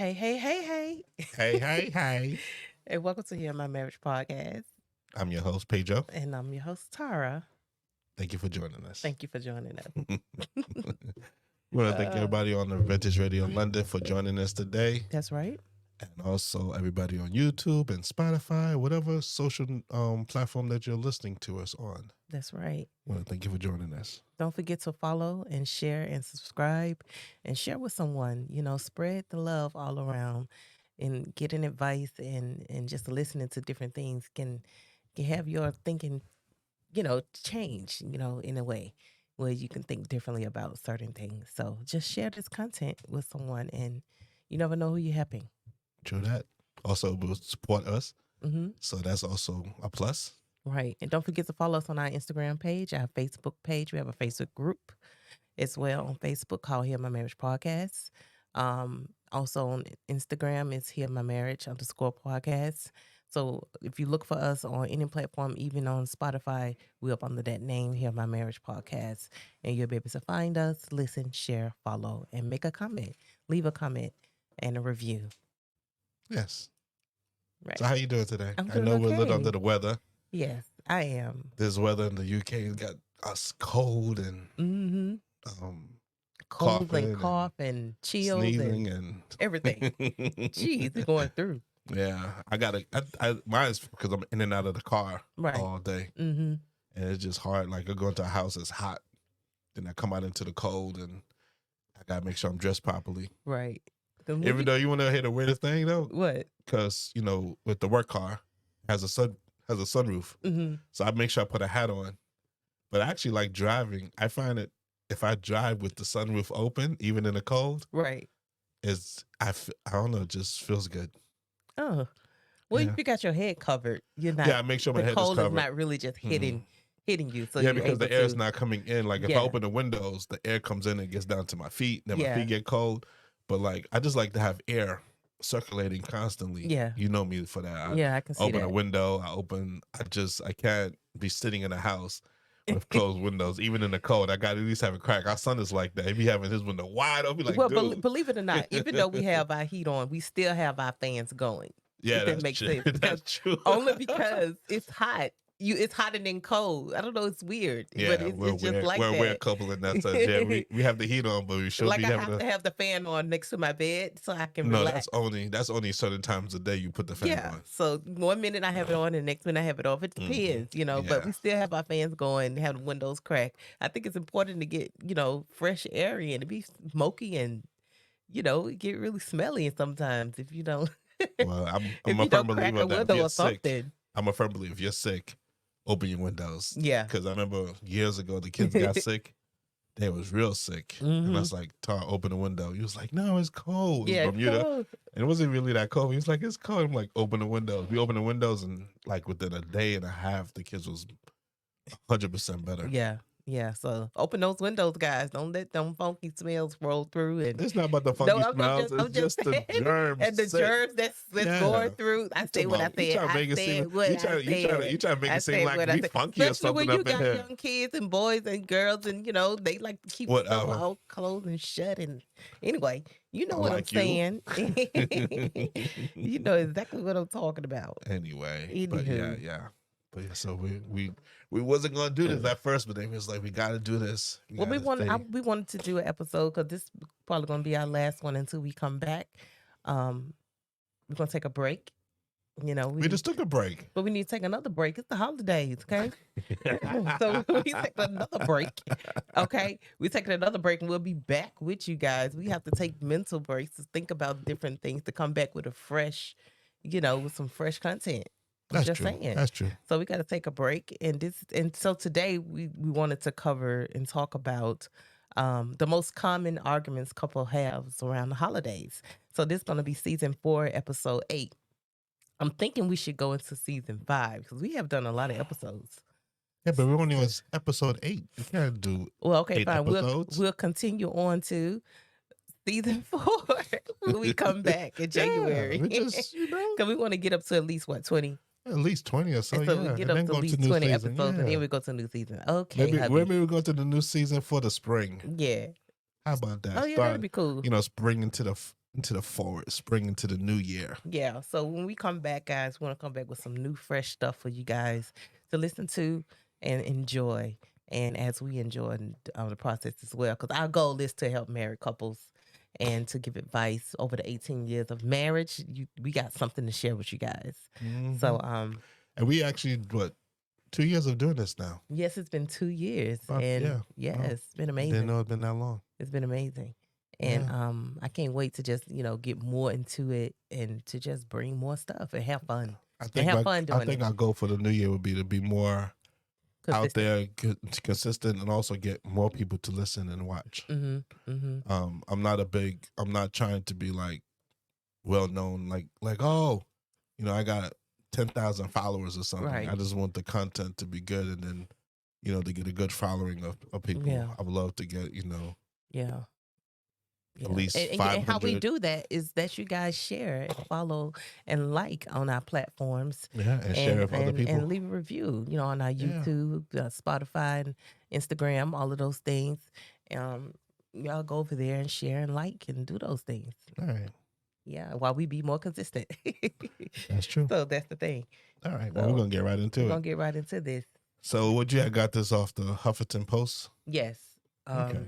Hey, hey, hey, hey. Hey, hey, hey. And welcome to Hear My Marriage Podcast. I'm your host, Pedro. And I'm your host, Tara. Thank you for joining us. Thank you for joining us. We want to thank everybody on the Vintage Radio London for joining us today. That's right. And also everybody on YouTube and Spotify, whatever social platform that you're listening to us on. That's right. We want to thank you for joining us. Don't forget to follow and share and subscribe and share with someone. Spread the love all around, and getting advice and just listening to different things can have your thinking, change, in a way where you can think differently about certain things. So just share this content with someone, and you never know who you're helping. True that. Also, will support us. Mm-hmm. So that's also a plus. Right. And don't forget to follow us on our Instagram page, our Facebook page. We have a Facebook group as well on Facebook called Hear My Marriage Podcast. Also on Instagram, it's Hear My Marriage _podcast. So if you look for us on any platform, even on Spotify, we're up under that name, Hear My Marriage Podcast. And you'll be able to find us, listen, share, follow, and make a comment. Leave a comment and a review. Yes. Right. So how you doing today? I'm I doing know we're a little okay. under the weather. Yes, I am. This weather in the UK has got us cold and Cold and cough and chills sneezing and everything. Jeez, it's going through. Yeah, mine's because I'm in and out of the car all day. Mm-hmm. And it's just hard. Like I go into a house, it's hot. Then I come out into the cold and I got to make sure I'm dressed properly. Right. Even though you want to hear the weirdest thing though? What? Because, with the work car, has a sunroof. Mm-hmm. So I make sure I put a hat on. But I actually like driving. I find it, if I drive with the sunroof open, even in the cold, right, I don't know, it just feels good. Oh, well, Yeah. if you got your head covered, you're not. Yeah, I make sure my head is covered. The cold is not really just hitting you. So yeah, because the air is not coming in. Like if I Yeah. open the windows, the air comes in and gets down to my feet. Then my Yeah. feet get cold. But like I just like to have air circulating constantly. Yeah. You know me for that. I can see Open that. a window. I can't be sitting in a house with closed windows, even in the cold. I got to at least have a crack. Our son is like that. He be having his window wide open. Like, well, dude. believe it or not, even though we have our heat on, we still have our fans going. Yeah, that makes sense. That's true. Only because it's hot. It's hotter than cold. I don't know. It's weird. Yeah, but we're it's just like that. We're a couple in that sense. Yeah, we have the heat on, but we should like be I having have to have the fan on next to my bed so I can relax. that's only certain times a day you put the fan on. So 1 minute I have it on, and next minute I have it off. It depends, But we still have our fans going, have the windows cracked. I think it's important to get fresh air in. It be smoky and it get really smelly sometimes if you don't. Well, I'm a firm believer that if you're sick, something. I'm a firm believer if you're sick, open your windows. Yeah. Because I remember years ago the kids got sick. They was real sick. And I was like, Tar, open the window. He was like, no, it's cold. It was Bermuda. Cold. And it wasn't really that cold. He was like, it's cold. I'm like, open the windows. We opened the windows and like within a day and a half, the kids was 100% better. Yeah. Yeah, so open those windows, guys. Don't let them funky smells roll through. And it's not about the funky smells. It's just the germs. And the germs that's going through. I say what I said. You try to make it seem like we funky or something when you up in got here. young kids and boys and girls and, they like to keep stuff all closed and shut. And anyway, you know what I'm saying. You know exactly what I'm talking about. Anyway, but yeah. But yeah, so we wasn't gonna do this at first, but then it was like we got to do this. We wanted to do an episode because this is probably gonna be our last one until we come back. We're gonna take a break. We just took a break, but we need to take another break. It's the holidays, okay? So we take another break. Okay, we taking another break, and we'll be back with you guys. We have to take mental breaks to think about different things to come back with a fresh, with some fresh content. That's just true. saying. That's true. So we got to take a break, and so today we wanted to cover and talk about the most common arguments couple have around the holidays. So this is going to be season 4, episode 8. I'm thinking we should go into season 5 because we have done a lot of episodes. Yeah, but we're only on episode 8. We can't do. Well, okay, 8 fine. episodes. We'll continue on to season 4 when we come back in January. Yeah, we just because we want to get up to at least 20. At least 20 or so. And so yeah. we get and up then to go at least new 20 season. episodes, Yeah. and then we go to new season. Okay, maybe we go to the new season for the spring. Yeah. How about that? Oh yeah, that'd be cool. Spring into the into the forward, spring into the new year. Yeah. So when we come back, guys, we want to come back with some new, fresh stuff for you guys to listen to and enjoy. And as we enjoy the process as well, because our goal is to help married couples and to give advice over the 18 years of marriage. We got something to share with you guys. So, and we actually, 2 years of doing this now? Yes, it's been 2 years, and it's been amazing. Didn't know it's been that long. It's been amazing. And I can't wait to just, get more into it and to just bring more stuff and have fun. I think our goal for the new year would be to be more out there, consistent, and also get more people to listen and watch. I'm not trying to be like well known, like I got 10,000 followers or something. Right. I just want the content to be good, and then to get a good following of people. Yeah. I would love to get Yeah. at least 500. And how we do that is that you guys share and follow and like on our platforms. Yeah, and share with other people. And leave a review, on our YouTube, Spotify, and Instagram, all of those things. Y'all go over there and share and like and do those things. All right. Yeah, while we be more consistent. That's true. So that's the thing. All right. Well, we're going to get right into it. We're going to get right into this. So what you had got this off the Huffington Post? Yes. Okay.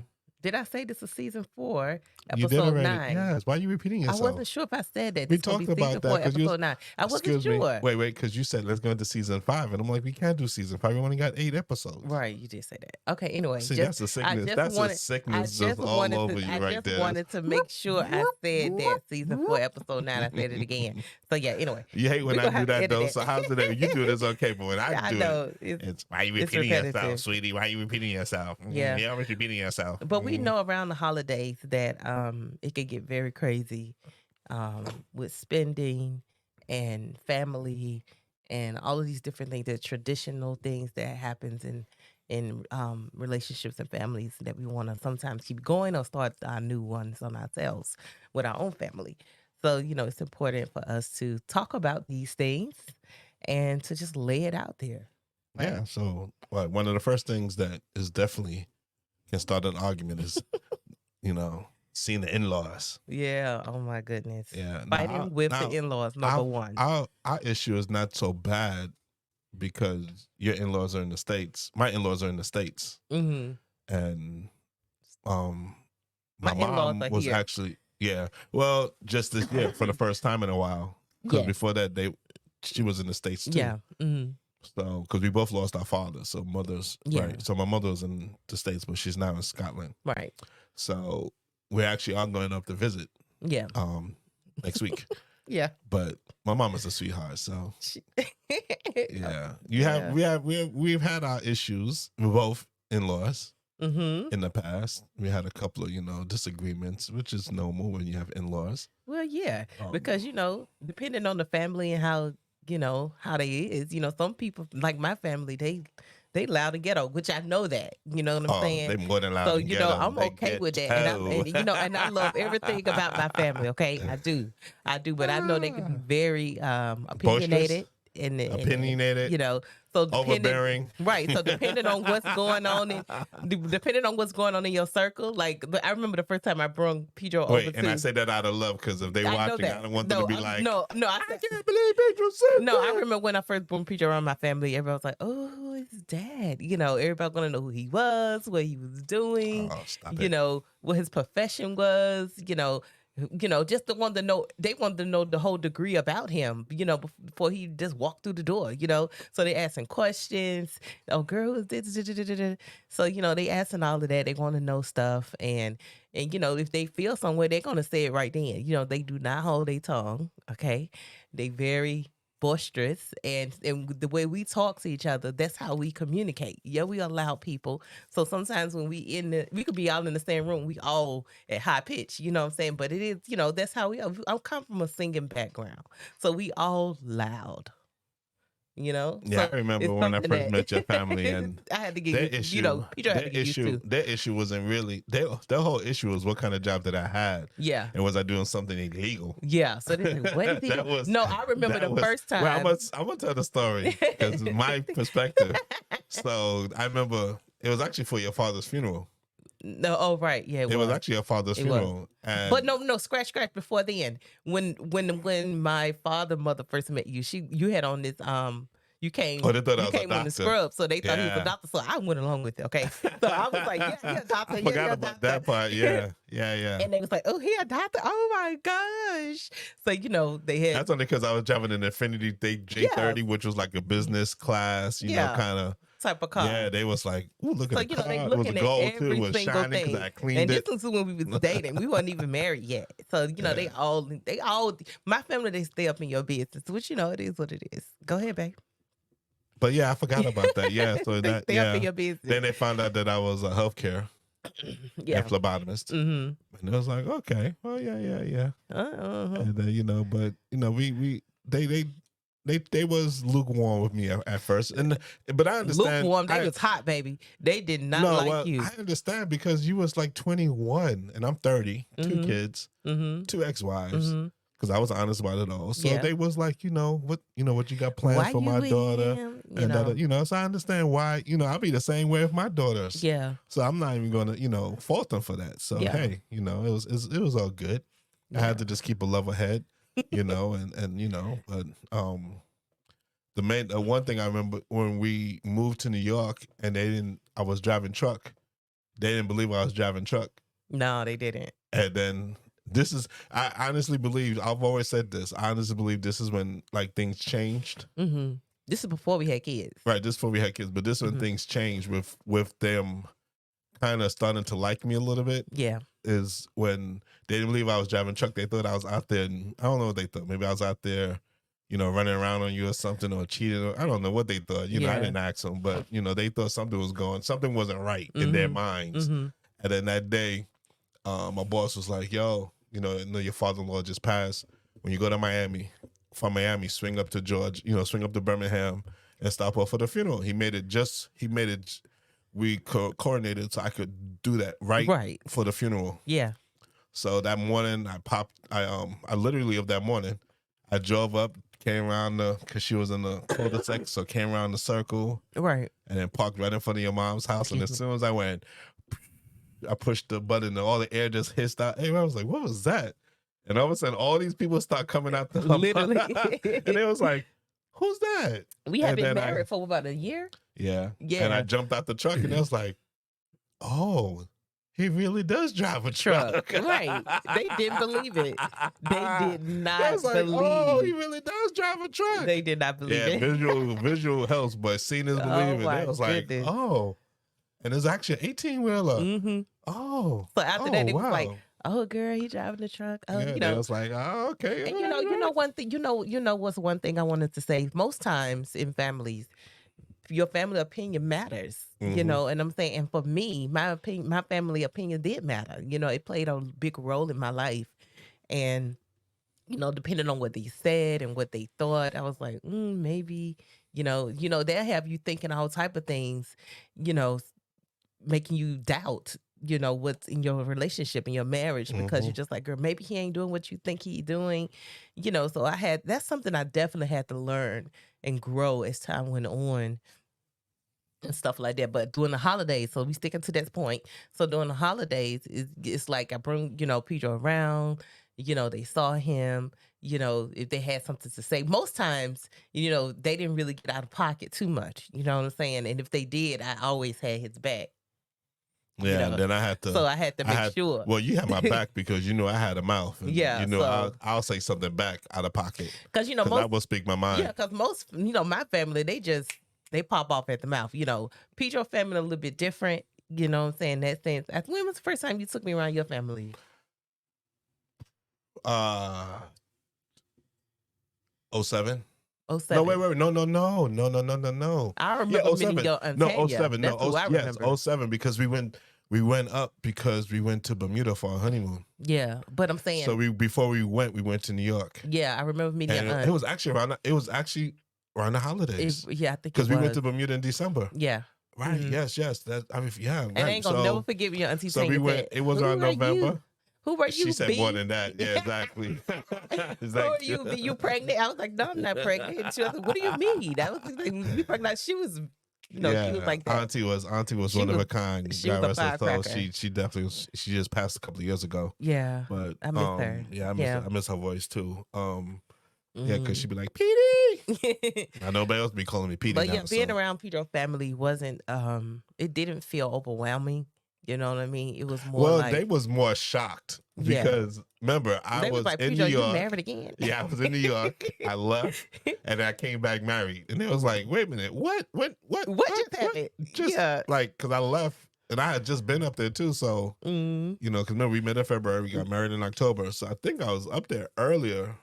Did I say this is season 4, You did episode already. 9? Yes. Why are you repeating yourself? I wasn't sure if I said that. We This gonna talked be about season that 4, 'cause you- episode 9. I wasn't Excuse me. sure. Wait, because you said let's go into season 5, and I'm like, we can't do season 5. We only got 8 episodes. Right, you did say that. Okay, anyway. See, that's a sickness. That's a sickness just all over you right there. I just wanted to make sure I said that season 4, episode 9. I said it again. So yeah, anyway. You hate when We I gonna do have to that edit though. it. So how's it that you do this okay, but when I do know. it's why you it's repeating yourself, repetitive. sweetie? Why you repeating yourself? Yeah. You're always repeating yourself. But we know around the holidays that it could get very crazy with spending and family and all of these different things, the traditional things that happens in relationships and families that we want to sometimes keep going or start our new ones on ourselves with our own family. So, it's important for us to talk about these things and to just lay it out there. Right? Yeah. So one of the first things that is definitely can start an argument is, seeing the in-laws. Yeah. Oh my goodness. Yeah. Fighting with the in-laws, number one. Our issue is not so bad because your in-laws are in the States. My in-laws are in the States. Mm-hmm. And My my in-laws mom are was here. actually, well, just this year for the first time in a while. Because Yeah. before that, she was in the States too. Yeah. Mm-hmm. So, because we both lost our fathers, so mothers, Yeah. right? So my mother was in the States, but she's now in Scotland. Right. So we actually are going up to visit Yeah. next week. Yeah. But my mom is a sweetheart, so Yeah. yeah. We've had our issues with both in-laws Mm-hmm. in the past. We had a couple of disagreements, which is normal when you have in-laws. Well, yeah, Um, because depending on the family and how they is, some people like my family, they loud and ghetto, which I know that. You know what I'm saying? They more than loud. So and ghetto. I'm They okay with that, ghetto. and I love everything about my family. Okay, I do, but I know they can be very opinionated and Opinionated. So depending, Overbearing. right? So depending on what's going on in your circle, like I remember the first time I brought Pedro over. Wait, and I say that out of love because if they I know watching, that. I don't want them to be like, I can't believe Pedro said No, that. I remember when I first brought Pedro around my family, everybody was like, "Oh, it's his dad." Everybody gonna know who he was, what he was doing, Oh, stop it. what his profession was, just the one to know. They wanted to know the whole degree about him, before he just walked through the door, So they asking questions. Oh, girl, who's this? So they asking all of that. They want to know stuff, and if they feel somewhere, they're gonna say it right then. They do not hold their tongue. Okay, they very boisterous, and the way we talk to each other, that's how we communicate. Yeah, we are loud people. So sometimes when we could be all in the same room, we all at high pitch, you know what I'm saying? But it is, that's how we are. I come from a singing background. So we all loud. Yeah, So I remember it's when I something first that- met your family, and I had to their get issue, Peter had to get used to. their issue wasn't really their whole issue was what kind of job that I had, Yeah. and was I doing something illegal? Yeah. So they like, what did he That do? was- No, I remember that the was- first time. Well, I'm gonna tell the story because it's my perspective. So I remember it was actually for your father's funeral. No, oh right, yeah, It was actually her father's funeral. But no, scratch before then. When my mother first met you, you had on this you came Oh, they thought I you was a came in the doctor. scrub, so they thought he was Yeah. a doctor. So I went along with it. Okay, so I was like, yeah, doctor. I forgot about doctor. that part. Yeah. And they was like, oh, he a doctor. Oh my gosh. So they had. That's only because I was driving an Infiniti J30, which was like a business class, you know, kind of type of car. Yeah, they was like, ooh, look at the car. They It was looking a gold at too. It every was single shining because thing. I cleaned And it. this was when we was dating. We weren't even married yet. So they all my family, they stay up in your business, which it is what it is. Go ahead, babe. But yeah, I forgot about that. Yeah, so they stay up in your business. Then they found out that I was a healthcare and phlebotomist, and it was like, okay, well, yeah. And then but they was lukewarm with me at first, but I understand. Lukewarm, they was hot, baby. They did not like you. I understand because you was like 21 and I'm 30, 2 kids, 2 ex-wives. Because I was honest about it all, so they was like, what you got planned for my daughter, so I understand why. I'll be the same way with my daughters. Yeah. So I'm not even gonna fault them for that. So hey, it was all good. I had to just keep a level head, but the one thing I remember when we moved to New York and I was driving truck, they didn't believe I was driving truck. No, they didn't. And then. I honestly believe, I've always said this, I honestly believe this is when like things changed. Mm-hmm. This is before we had kids. Right, this is before we had kids, but this is when things changed with them kind of starting to like me a little bit. Yeah. Is when they didn't believe I was driving truck. They thought I was out there, and I don't know what they thought. Maybe I was out there, running around on you or something, or cheating. Or, I don't know what they thought. I didn't ask them, but, they thought something wasn't right in their minds. Mm-hmm. And then that day, my boss was like, yo, your father-in-law just passed. When you go to Miami, from Miami, swing up to swing up to Birmingham and stop off for the funeral. We coordinated so I could do that right for the funeral. Yeah. So that morning I literally of that morning, I drove up, came around because she was in the cul-de-sac, so came around the circle. Right. And then parked right in front of your mom's house. And as soon as I pushed the button and all the air just hissed out. Hey, I was like, what was that? And all of a sudden, all these people start coming out the literally. And it was like, who's that? We have been married for about a year. Yeah. And I jumped out the truck and I was like, oh, he really does drive a truck. Right. They didn't believe it. They did not believe. Oh, he really does drive a truck. They did not believe it. Visual helps, but seeing is believing. It was like, oh. And it's actually an 18-wheeler. Mm-hmm. Oh. So after that, it was like, oh, girl, he driving the truck. Oh, It was like, oh, okay. And one thing, what's one thing I wanted to say? Most times in families, your family opinion matters, and I'm saying, and for me, my family opinion did matter. It played a big role in my life. And, depending on what they said and what they thought, I was like, maybe, they'll have you thinking all type of things, making you doubt, what's in your relationship, in your marriage, because you're just like, girl, maybe he ain't doing what you think he's doing, so that's something I definitely had to learn and grow as time went on and stuff like that. But during the holidays, so we sticking to that point. So during the holidays, it's like I bring, Pedro around, they saw him, if they had something to say. Most times, they didn't really get out of pocket too much, you know what I'm saying? And if they did, I always had his back. Yeah, and then I had to. So I had to make sure. Well, you had my back because I had a mouth. And, so, I'll say something back out of pocket. Because I will speak my mind. Yeah, because most, my family, they pop off at the mouth. Pedro family a little bit different. You know what I'm saying? That sense. When was the first time you took me around your family? 07. 07. No, wait. No. I remember meeting your aunt Tanya. 07. That's who I remember. Yes, 07, because we went up because we went to Bermuda for our honeymoon. Yeah, but I'm saying. So before we went to New York. Yeah, I remember meeting your aunt. It was actually around the holidays. I think it was. Because we went to Bermuda in December. Yeah. Right. Mm-hmm. Yes. Yeah. Right. And I ain't gonna never forgive your auntie. So we went. It was around November. Who were you? She said more than that. Yeah, exactly. Who are you? Be you pregnant? I was like, no, I'm not pregnant. And she was like, what do you mean? That was like, you pregnant? She was she was Yeah, like that. Auntie was She one of was a kind. she was God a rest her soul. firecracker. She definitely was, she just passed a couple of years ago. Yeah, But I miss her. yeah, Yeah. I miss her voice too. Yeah, because Mm. she'd be like, Petey. I know nobody else be calling me Petey But now. yeah, being So around Pedro family wasn't it didn't feel overwhelming. You know what I mean? It was more well, like, they was more shocked yeah. because remember I They was was like, in New Pedro, you York. married again? Yeah, I was in New York. I left and I came back married, and they was like, "Wait a minute, what, What just happened? Just Yeah. like because I left and I had just been up there too, so Mm, because remember we met in February, we got married in October, so I think I was up there earlier,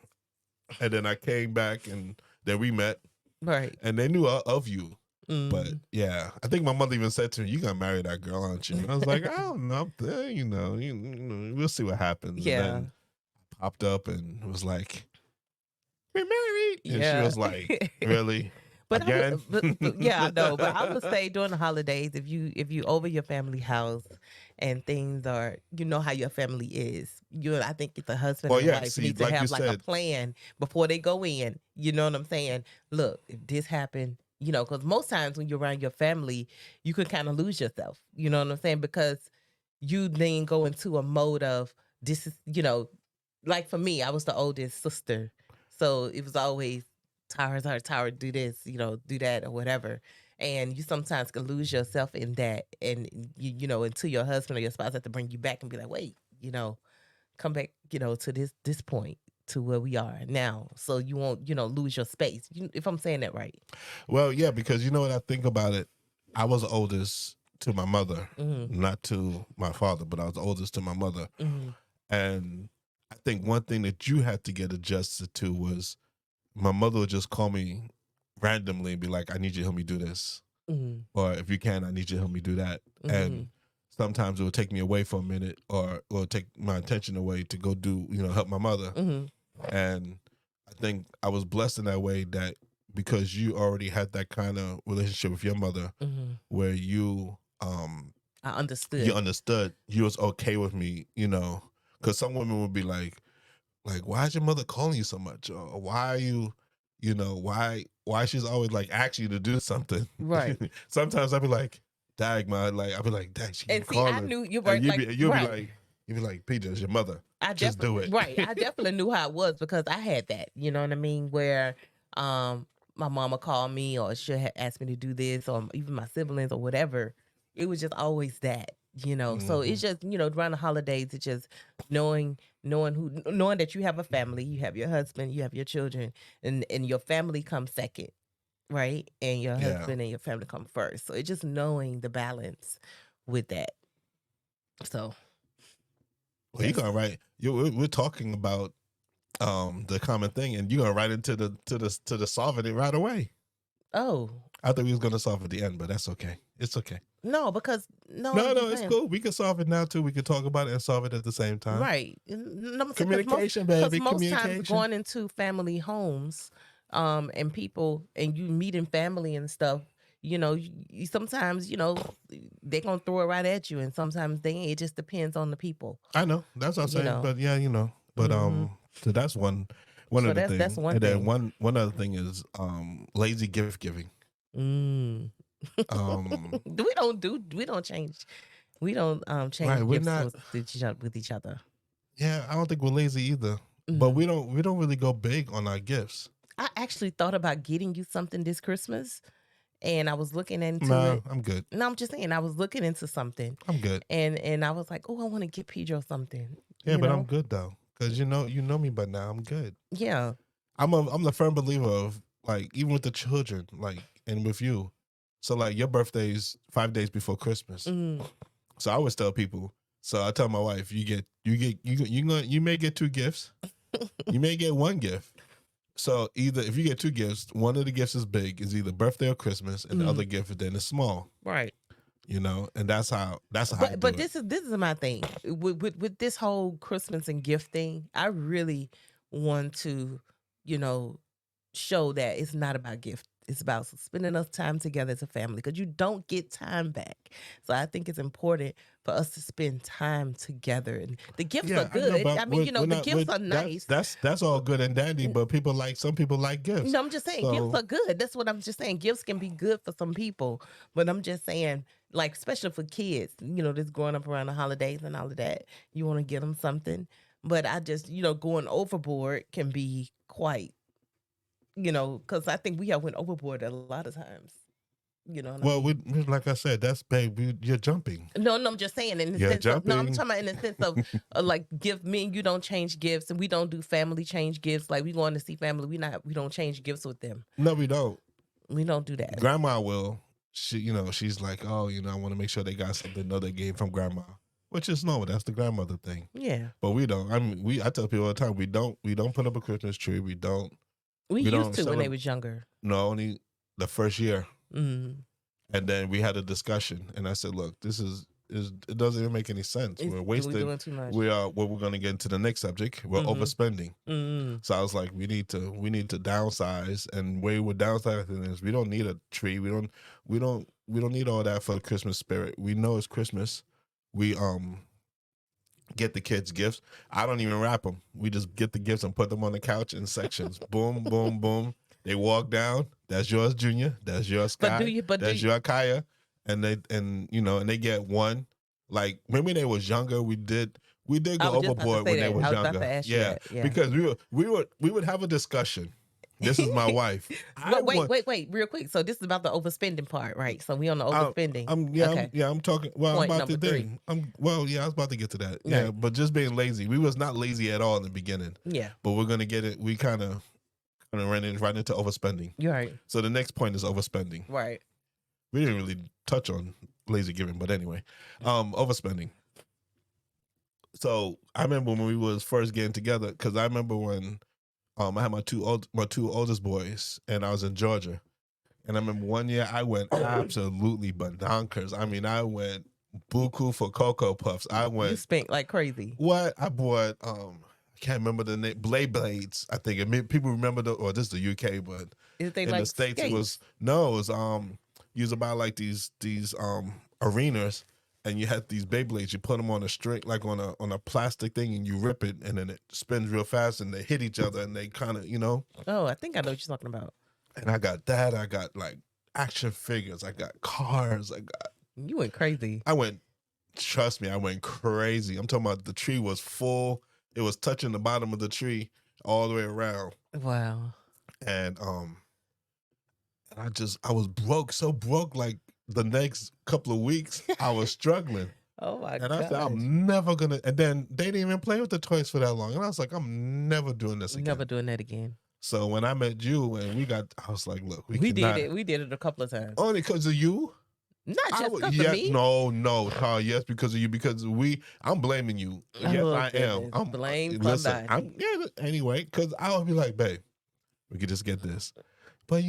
and then I came back and then we met, right. and they knew of you. But Mm. yeah, I think my mother even said to me, "You gonna marry that girl, aren't you?" And I was like, "I don't know, we'll see what happens." And Yeah. then popped up and was like, "We're married," and she Yeah. was like, "Really? But Again?" yeah, I know. But I would say during the holidays, if you over your family house and things are, you know how your family is. I think it's a husband Well, and a yeah. wife See, need to like you have like a said, plan before they go in. You know what I'm saying? Look, if this happened, because most times when you're around your family, you can kind of lose yourself. You know what I'm saying? Because you then go into a mode of this is, like for me, I was the oldest sister, so it was always Tara, do this, do that or whatever. And you sometimes can lose yourself in that. And until your husband or your spouse have to bring you back and be like, wait, come back, to this point to where we are now. So you won't, lose your space. If I'm saying that right. well, yeah, because you know what I think about it. I was the oldest to my mother, Mm-hmm. not to my father, but I was the oldest to my mother. Mm-hmm. And I think one thing that you had to get adjusted to was my mother would just call me randomly and be like, "I need you to help me do this," Mm-hmm. or "If you can, I need you to help me do that." Mm-hmm. And sometimes it would take me away for a minute, or take my attention away to go do help my mother. Mm-hmm. And I think I was blessed in that way that because you already had that kind of relationship with your mother, Mm-hmm. where I you understood. understood, you was okay with me, because some women would be like, why is your mother calling you so much? Or why are you, why she's always like asking you to do something. Right. Sometimes I'd be like, dag, man, like, I'd be like, dag, she And keep see, I calling. knew you And weren't like, right. you'd be like, Peter, it's your mother. I Just do it. right. I definitely knew how it was because I had that. You know what I mean? Where my mama called me or she'll ask me to do this, or even my siblings or whatever. It was just always that. So it's just around the holidays, it's just knowing that you have a family, you have your husband, you have your children, and your family comes second, right? And your Yeah. husband and your family come first. So it's just knowing the balance with that. So Well, you're going right. We're talking about the common thing, and you're going right into the solving it right away. Oh. I thought we was gonna solve at the end, but that's okay. It's okay. No, because no, it's cool. We can solve it now too. We can talk about it and solve it at the same time. right. Communication, Because baby. most Communication. times going into family homes, and people and you meeting family and stuff, you sometimes they're gonna throw it right at you, and sometimes they ain't. It just depends on the people. I know that's what I'm saying, but yeah, but so that's one So of the that's things, one and thing. then one other thing is lazy gift giving. We don't change. We don't change Right, we're gifts not with each other. Yeah, I don't think we're lazy either. But we don't really go big on our gifts. I actually thought about getting you something this Christmas, and I was looking into it. No, I'm good. No, I'm just saying I was looking into something. I'm good. And I was like, oh, I want to get Pedro something. Yeah, but I'm good though, because you know me by now. I'm good. Yeah. I'm the firm believer of, like, even with the children, like, and with you. So like your birthday's 5 days before Christmas. So I always tell people. So I tell my wife, you may get 2 gifts. You may get 1 gift. So either if you get 2 gifts, one of the gifts is big, is either birthday or Christmas, and the other gift then is small. Right. And that's how. But this is my thing with this whole Christmas and gift thing. I really want to, show that it's not about gift. It's about spending enough time together as a family because you don't get time back. So I think it's important for us to spend time together. And the gifts are Yeah, I know, good. but I mean, we're the not. gifts are nice. That's all good and dandy. But some people like gifts. No, I'm just saying gifts are good. That's what I'm just saying. Gifts can be good for some people, but I'm just saying, like, especially for kids, just growing up around the holidays and all of that, you want to give them something. But I just, going overboard can be quite, because I think we have went overboard a lot of times. You know what I Well, mean? like I said, that's babe. You're jumping. No, I'm just saying in the You're sense of, no, I'm jumping. talking about in the sense of like give me and you don't change gifts and we don't do family change gifts. Like we going to see family, we don't change gifts with them. No, we don't. We don't do that. Grandma will. She's like, oh, I want to make sure they got something they gave from grandma, which is no, that's the grandmother thing. Yeah, but we don't. I mean, I tell people all the time, we don't put up a Christmas tree. We don't. We used to when they was younger. No, only the first year. Mm-hmm. And then we had a discussion, and I said, "Look, this is it doesn't even make any sense. We're wasting. We're doing too much. We're going to get into the next subject. We're overspending. So I was like, we need to downsize, and way we're downsizing is we don't need a tree. We don't need all that for the Christmas spirit. We know it's Christmas. We get the kids gifts. I don't even wrap them. We just get the gifts and put them on the couch in sections. Boom, boom, boom. They walk down. That's yours, Junior. That's yours, Sky. That's your Kaya. And they get one. Like maybe they was younger. We did go overboard when they was younger. Yeah, because we would have a discussion. This is my wife. Wait, real quick. So this is about the overspending part, right? So we on the overspending. I'm talking. Well, Point I'm about to three. I was about to get to that. Yeah, but just being lazy. We was not lazy at all in the beginning. Yeah, but we're gonna get it. We kind of ran right into overspending. You're right. So the next point is overspending. Right. We didn't really touch on lazy giving, but anyway, overspending. So I remember when we was first getting together, because I remember when I had my two oldest boys, and I was in Georgia, and I remember one year I went absolutely bonkers. I mean, I went buku for Cocoa Puffs. You spent like crazy. What I bought, I can't remember the name. Blades. I think people remember this is the UK, but in like the States skates? It was you was about like these arenas, and you had these Beyblades. You put them on a string, like on a plastic thing, and you rip it, and then it spins real fast, and they hit each other, and they kind of, Oh, I think I know what you're talking about. And I got that. I got like action figures. I got cars. You went crazy. Trust me, I went crazy. I'm talking about the tree was full. It was touching the bottom of the tree all the way around. Wow. And I was so broke, like the next couple of weeks, I was struggling. Oh my God. And I said, I'm never gonna, and then they didn't even play with the toys for that long. And I was like, I'm never doing this again. Never doing that again. So when I met you and I was like, look, we did it. We did it a couple of times. Only because of you? Not just because of me. No, Carl, yes, because of you, because I'm blaming you. Yes, I am. I'm blame somebody. Anyway, because I would be like, babe, we could just get this. But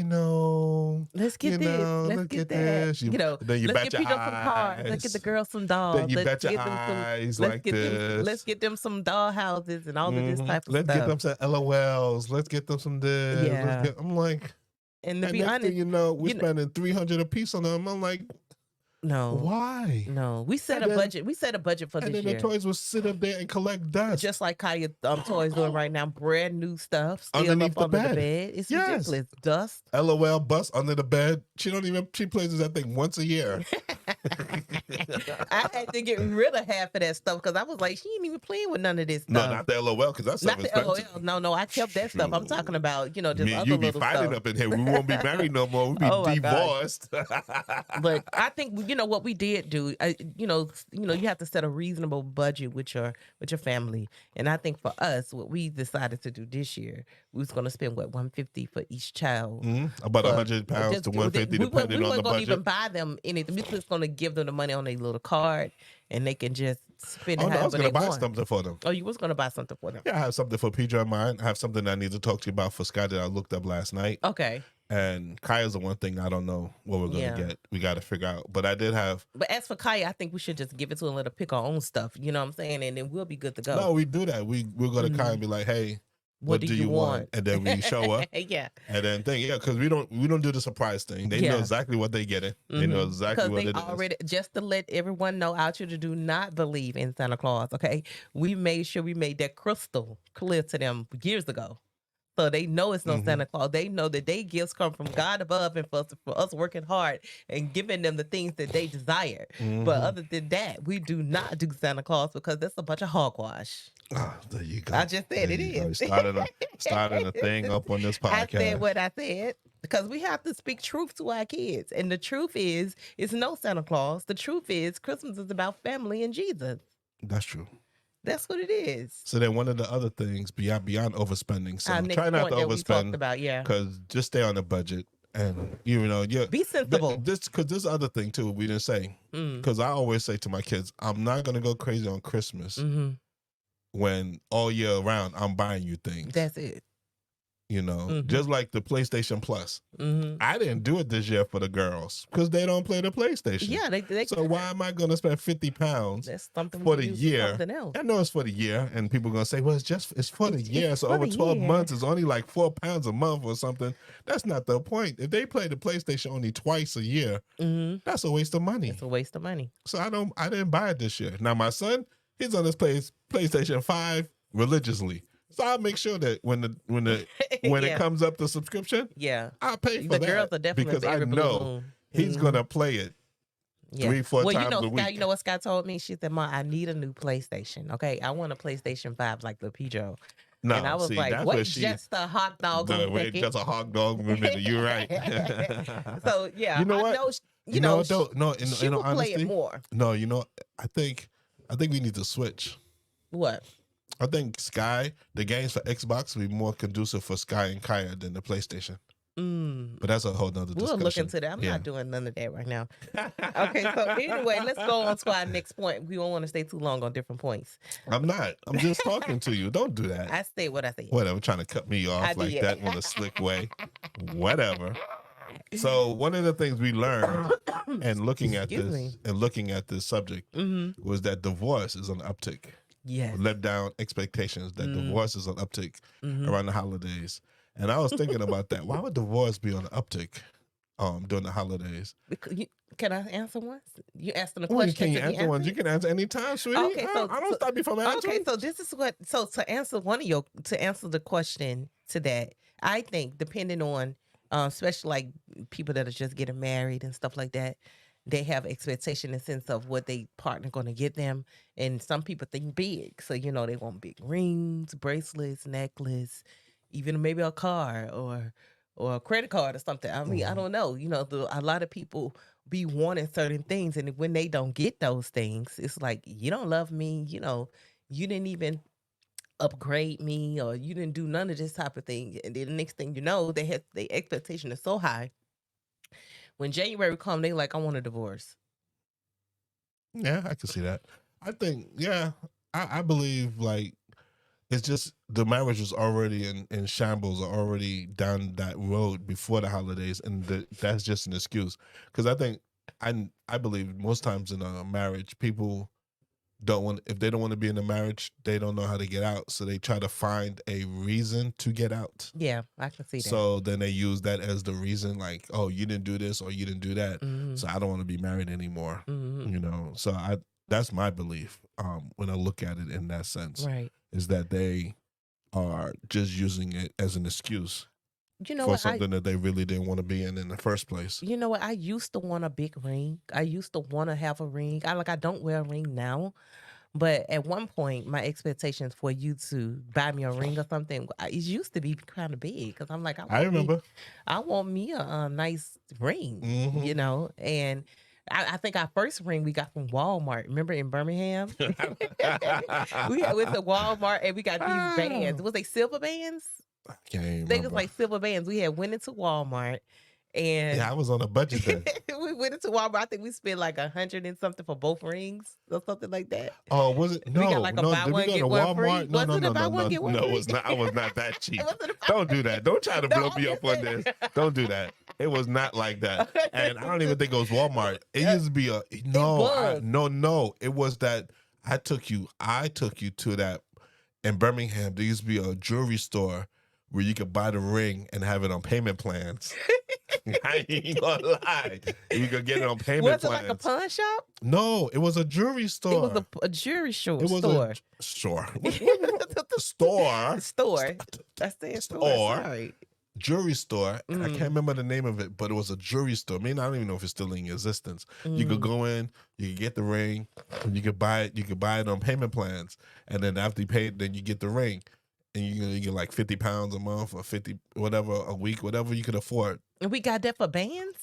let's get this. Let's get this. Then you let's bet get your people eyes. some cars. Let's get the girls some dolls. Then you bet your eyes like this. Let's get them some doll houses and all of this type of stuff. Let's get them some LOLs. Let's get them some this. Yeah. I'm like, and to be honest, we're spending $300 a piece on them. I'm like, no. Why? No. We set a budget. We set a budget for this year. And then the toys will sit up there and collect dust. Just like Kaya toys doing right now. Brand new stuff. Still underneath up the under bed. the bed. It's ridiculous. Dust. LOL bust under the bed. She plays with that thing once a year. I had to get rid of half of that stuff because I was like, she ain't even playing with none of this stuff. No, not the LOL, because that's not expensive. the LOL. No, I kept that stuff. I'm talking about, just other little stuff. You be fighting up in here. We won't be married no more. We'll be divorced. But I think, what we did do, you have to set a reasonable budget with your family. And I think for us, what we decided to do this year, we was going to spend $150 for each child. About £100 to $150, depending on the budget. We weren't going to even buy them anything. We just going to give them the money on their little card, and they can just spend it however they want. I was going to buy something for them. Oh, you was going to buy something for them? Yeah, I have something for Pedro in mind. I have something I need to talk to you about for Sky that I looked up last night. Okay. And Kaya's the one thing I don't know what we're going to get. We got to figure out. But I did have. But as for Kaya, I think we should just give it to her and let her pick our own stuff. You know what I'm saying? And then we'll be good to go. No, we do that. We'll go to Kaya and be like, hey, What do you want? And then we show up. Yeah. And then because we don't do the surprise thing. They know exactly what they getting. They know exactly what it is. Just to let everyone know out here to do not believe in Santa Claus, okay? We made sure we made that crystal clear to them years ago. So they know it's no Santa Claus. They know that they gifts come from God above and for us working hard and giving them the things that they desire. But other than that, we do not do Santa Claus because that's a bunch of hogwash. Oh, there you go. I just said it is. Started a thing up on this podcast. I said what I said because we have to speak truth to our kids. And the truth is, it's no Santa Claus. The truth is, Christmas is about family and Jesus. That's true. That's what it is. So then one of the other things beyond overspending. So try not to overspend. Yeah. Because just stay on the budget and, be sensible. Because this other thing too, we didn't say. Because I always say to my kids, I'm not going to go crazy on Christmas when all year round I'm buying you things. That's it. Just like the PlayStation Plus. I didn't do it this year for the girls because they don't play the PlayStation. Yeah, they so why am I going to spend £50 for the year? I know it's for the year, and people are going to say, well, it's for the year. So over 12 months, it's only like £4 a month or something. That's not the point. If they play the PlayStation only twice a year, that's a waste of money. It's a waste of money. So I didn't buy it this year. Now my son, he's on his PlayStation 5 religiously. So I'll make sure that when it comes up the subscription, I'll pay for the that. girls are definitely because I know he's gonna play it 3-4 times a week. Scott, you know what Scott told me? She said, "Mom, I need a new PlayStation. Okay, I want a PlayStation 5 like the Pedro." No, and I was like, "What? Just a hot dog? Just a hot dog minute. You're right." So yeah, you know what? She will play it more. No, I think we need to switch. What? I think the games for Xbox will be more conducive for Sky and Kaya than the PlayStation. But that's a whole nother discussion. We'll look into that. I'm not doing none of that right now. Okay, so anyway, let's go on to our next point. We don't want to stay too long on different points. I'm not. I'm just talking to you. Don't do that. I say what I say. Whatever, trying to cut me off like that in a slick way. Whatever. So one of the things we learned and looking at this subject was that divorce is on the uptick. Yes. Let down expectations that divorce is on uptick around the holidays. And I was thinking about that. Why would divorce be on the uptick during the holidays? Can I answer one? You asked them a question. Can you answer one? You can answer anytime, sweetie. Okay, I don't stop you from answering. Okay, so this is what. So to answer the question to that, I think depending on, especially like people that are just getting married and stuff like that, they have expectation in the sense of what they partner going to get them. And some people think big. So, they want big rings, bracelets, necklace, even maybe a car or a credit card or something. I mean, I don't know. A lot of people be wanting certain things. And when they don't get those things, it's like, you don't love me. You didn't even upgrade me or you didn't do none of this type of thing. And then the next thing you know, their expectation is so high. When January comes, they like, I want a divorce. Yeah, I can see that. I think, I believe like it's just the marriage was already in shambles or already down that road before the holidays, and that's just an excuse. Because I believe most times in a marriage, people if they don't want to be in a marriage, they don't know how to get out. So they try to find a reason to get out. Yeah, I can see that. So then they use that as the reason, like, oh, you didn't do this or you didn't do that. So I don't want to be married anymore. So that's my belief when I look at it in that sense. Right. Is that they are just using it as an excuse. For something that they really didn't want to be in the first place. You know what? I used to want a big ring. I used to want to have a ring. I don't wear a ring now. But at one point, my expectations for you to buy me a ring or something, it used to be kind of big. Because I'm like, I remember. I want me a nice ring, And I think our first ring we got from Walmart. Remember in Birmingham? We went to Walmart and we got these bands. Was they silver bands? I can't remember. They was like silver bands. We went into Walmart and I was on a budget then. We went into Walmart. I think we spent like $100 and something for both rings or something like that. Oh, was it? No, we got like a buy one, get one free. No, it was not. I was not that cheap. Don't do that. Don't try to blow me up on this. Don't do that. It was not like that. And I don't even think it was Walmart. It used to be no. It was that I took you to that. in Birmingham, there used to be a jewelry store where you could buy the ring and have it on payment plans. I ain't gonna lie. You could get it on payment plans. Was it like a pawn shop? No, it was a jewelry store. It was a jewelry store. It was store. a store. Store. Store. I said store. Sorry. Jewelry store. I can't remember the name of it, but it was a jewelry store. I mean, I don't even know if it's still in existence. You could go in, you could get the ring, and you could buy it. You could buy it on payment plans, and then after you pay it, then you get the ring, and you get like £50 a month or 50 whatever a week, whatever you could afford. And we got that for bands.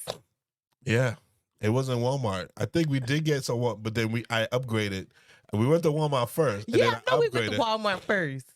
Yeah, it was in Walmart. I think we did get some, but then I upgraded. We went to Walmart first. And yeah, then I know we went to Walmart first.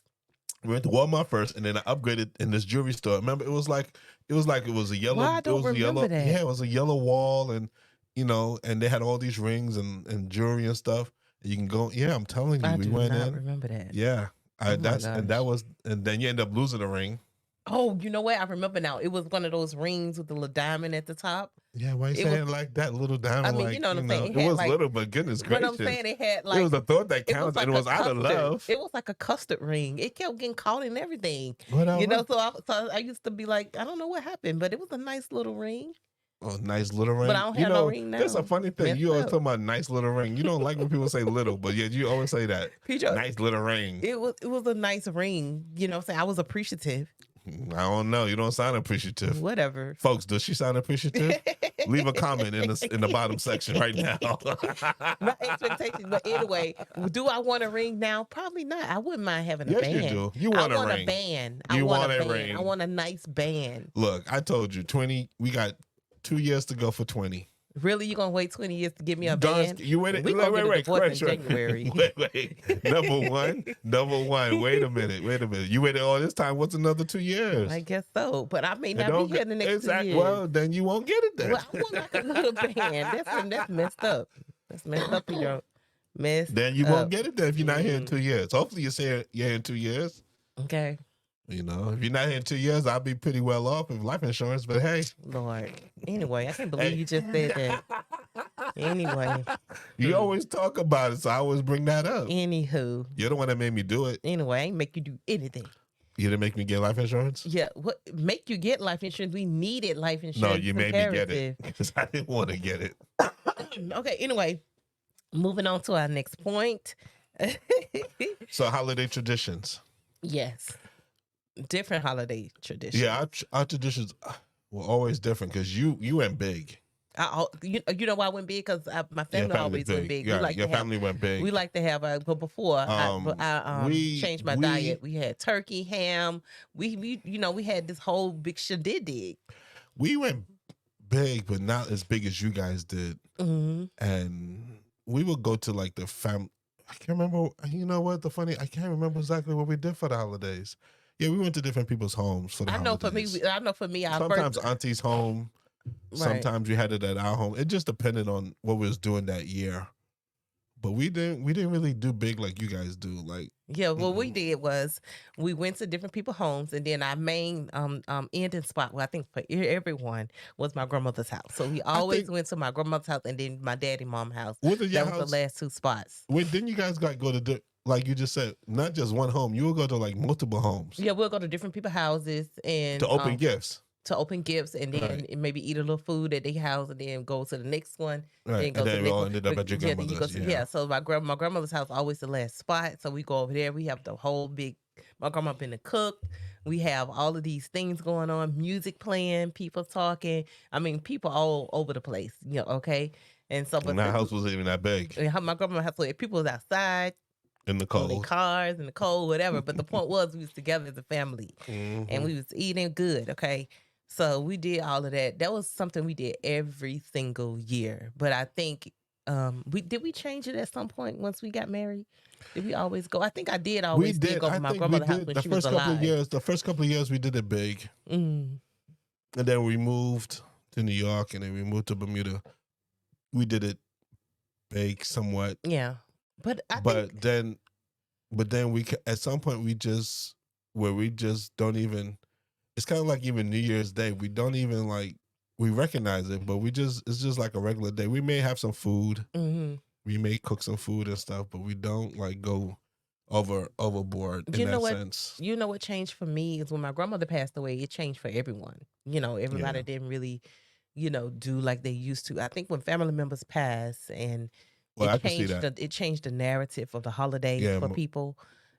We went to Walmart first, and then I upgraded in this jewelry store. Remember, it was a yellow. Well, I don't remember that. Yeah, it was a yellow wall, and and they had all these rings and jewelry and stuff. And you can go. Yeah, I'm telling you, we went in. I remember that. Yeah, and then you end up losing a ring. Oh, you know what? I remember now. It was one of those rings with the little diamond at the top. Yeah, why you saying like that little diamond? I mean, you know what I'm saying? It was little, but goodness gracious. But I'm saying it had like... It was a thought that counts, and it was out of love. It was like a custard ring. It kept getting caught in everything. So I used to be like, I don't know what happened, but it was a nice little ring. Oh, nice little ring. But I don't have no ring now. That's a funny thing. You always talk about nice little ring. You don't like when people say little, but yet you always say that. Nice little ring. It was a nice ring. You know what I'm saying? I was appreciative. I don't know. You don't sound appreciative. Whatever. Folks, does she sound appreciative? Leave a comment in the bottom section right now. My expectations. But anyway, do I want a ring now? Probably not. I wouldn't mind having a band. Yes, you do. You want a ring. I want a band. You want a ring. I want a nice band. Look, I told you, we got 2 years to go for 20. Really? You gonna wait 20 years to give me a band? You waited. We gonna get a divorce in January. Wait. Number one. Wait a minute. You waited all this time. What's another 2 years? I guess so, but I may not be here in the next 2 years. Well, then you won't get it then. Well, I want like a little band. That's messed up. That's messed up, Pedro. Then you won't get it then if you're not here in 2 years. Hopefully you're here in 2 years. Okay. If you're not here in 2 years, I'll be pretty well off with life insurance, but hey. Lord. Anyway, I can't believe you just said that. Anyway. You always talk about it, so I always bring that up. Anywho. You're the one that made me do it. Anyway, I ain't make you do anything. You didn't make me get life insurance? Yeah. What make you get life insurance? We needed life insurance. No, you made me get it because I didn't want to get it. Okay, anyway. Moving on to our next point. So holiday traditions. Yes. Different holiday traditions. Yeah, our traditions were always different because you went big. You know why I went big? Because my family always went big. Yeah, your family went big. We like to have, but before I changed my diet, we had turkey, ham. We had this whole big shindig. We went big, but not as big as you guys did. Mm-hmm. And we would go to like the family. I can't remember. You know what? I can't remember exactly what we did for the holidays. Yeah, we went to different people's homes for the holidays. I know for me, sometimes auntie's home. Right. Sometimes we had it at our home. It just depended on what we was doing that year. But we didn't really do big like you guys do. Like what we did was we went to different people's homes, and then our main ending spot, well, I think for everyone, was my grandmother's house. So we always went to my grandmother's house and then my daddy mom's house. That was the last two spots. Didn't you guys go to like you just said, not just one home? You will go to like multiple homes. Yeah, we'll go to different people's houses and to open gifts. To open gifts, and then maybe eat a little food at their house, and then go to the next one. Right. And then we all ended up at your grandmother's. Yeah. So my grandmother's house always the last spot. So we go over there. We have the whole big. My grandma been to cook. We have all of these things going on, music playing, people talking. I mean, people all over the place. Okay. And so, but our house wasn't even that big. My grandma's house, so people was outside. In the cold. In their cars, in the cold, whatever. But the point was, we was together as a family, and we was eating good. Okay. So we did all of that. That was something we did every single year. But I think we change it at some point once we got married? Did we always go? I think I did always go to my grandmother's house when she was alive. The first couple of years we did it big. And then we moved to New York, and then we moved to Bermuda. We did it big somewhat. Yeah. But then we at some point we just don't even. It's kind of like even New Year's Day. We don't even we recognize it, but it's just like a regular day. We may have some food. Mm-hmm. We may cook some food and stuff, but we don't go, overboard in You know that what? sense. You know what changed for me is when my grandmother passed away. It changed for everyone. Yeah. Everybody didn't really, do like they used to. I think when family members pass, and Well, I can see that. it changed the narrative of the holidays Yeah, for people.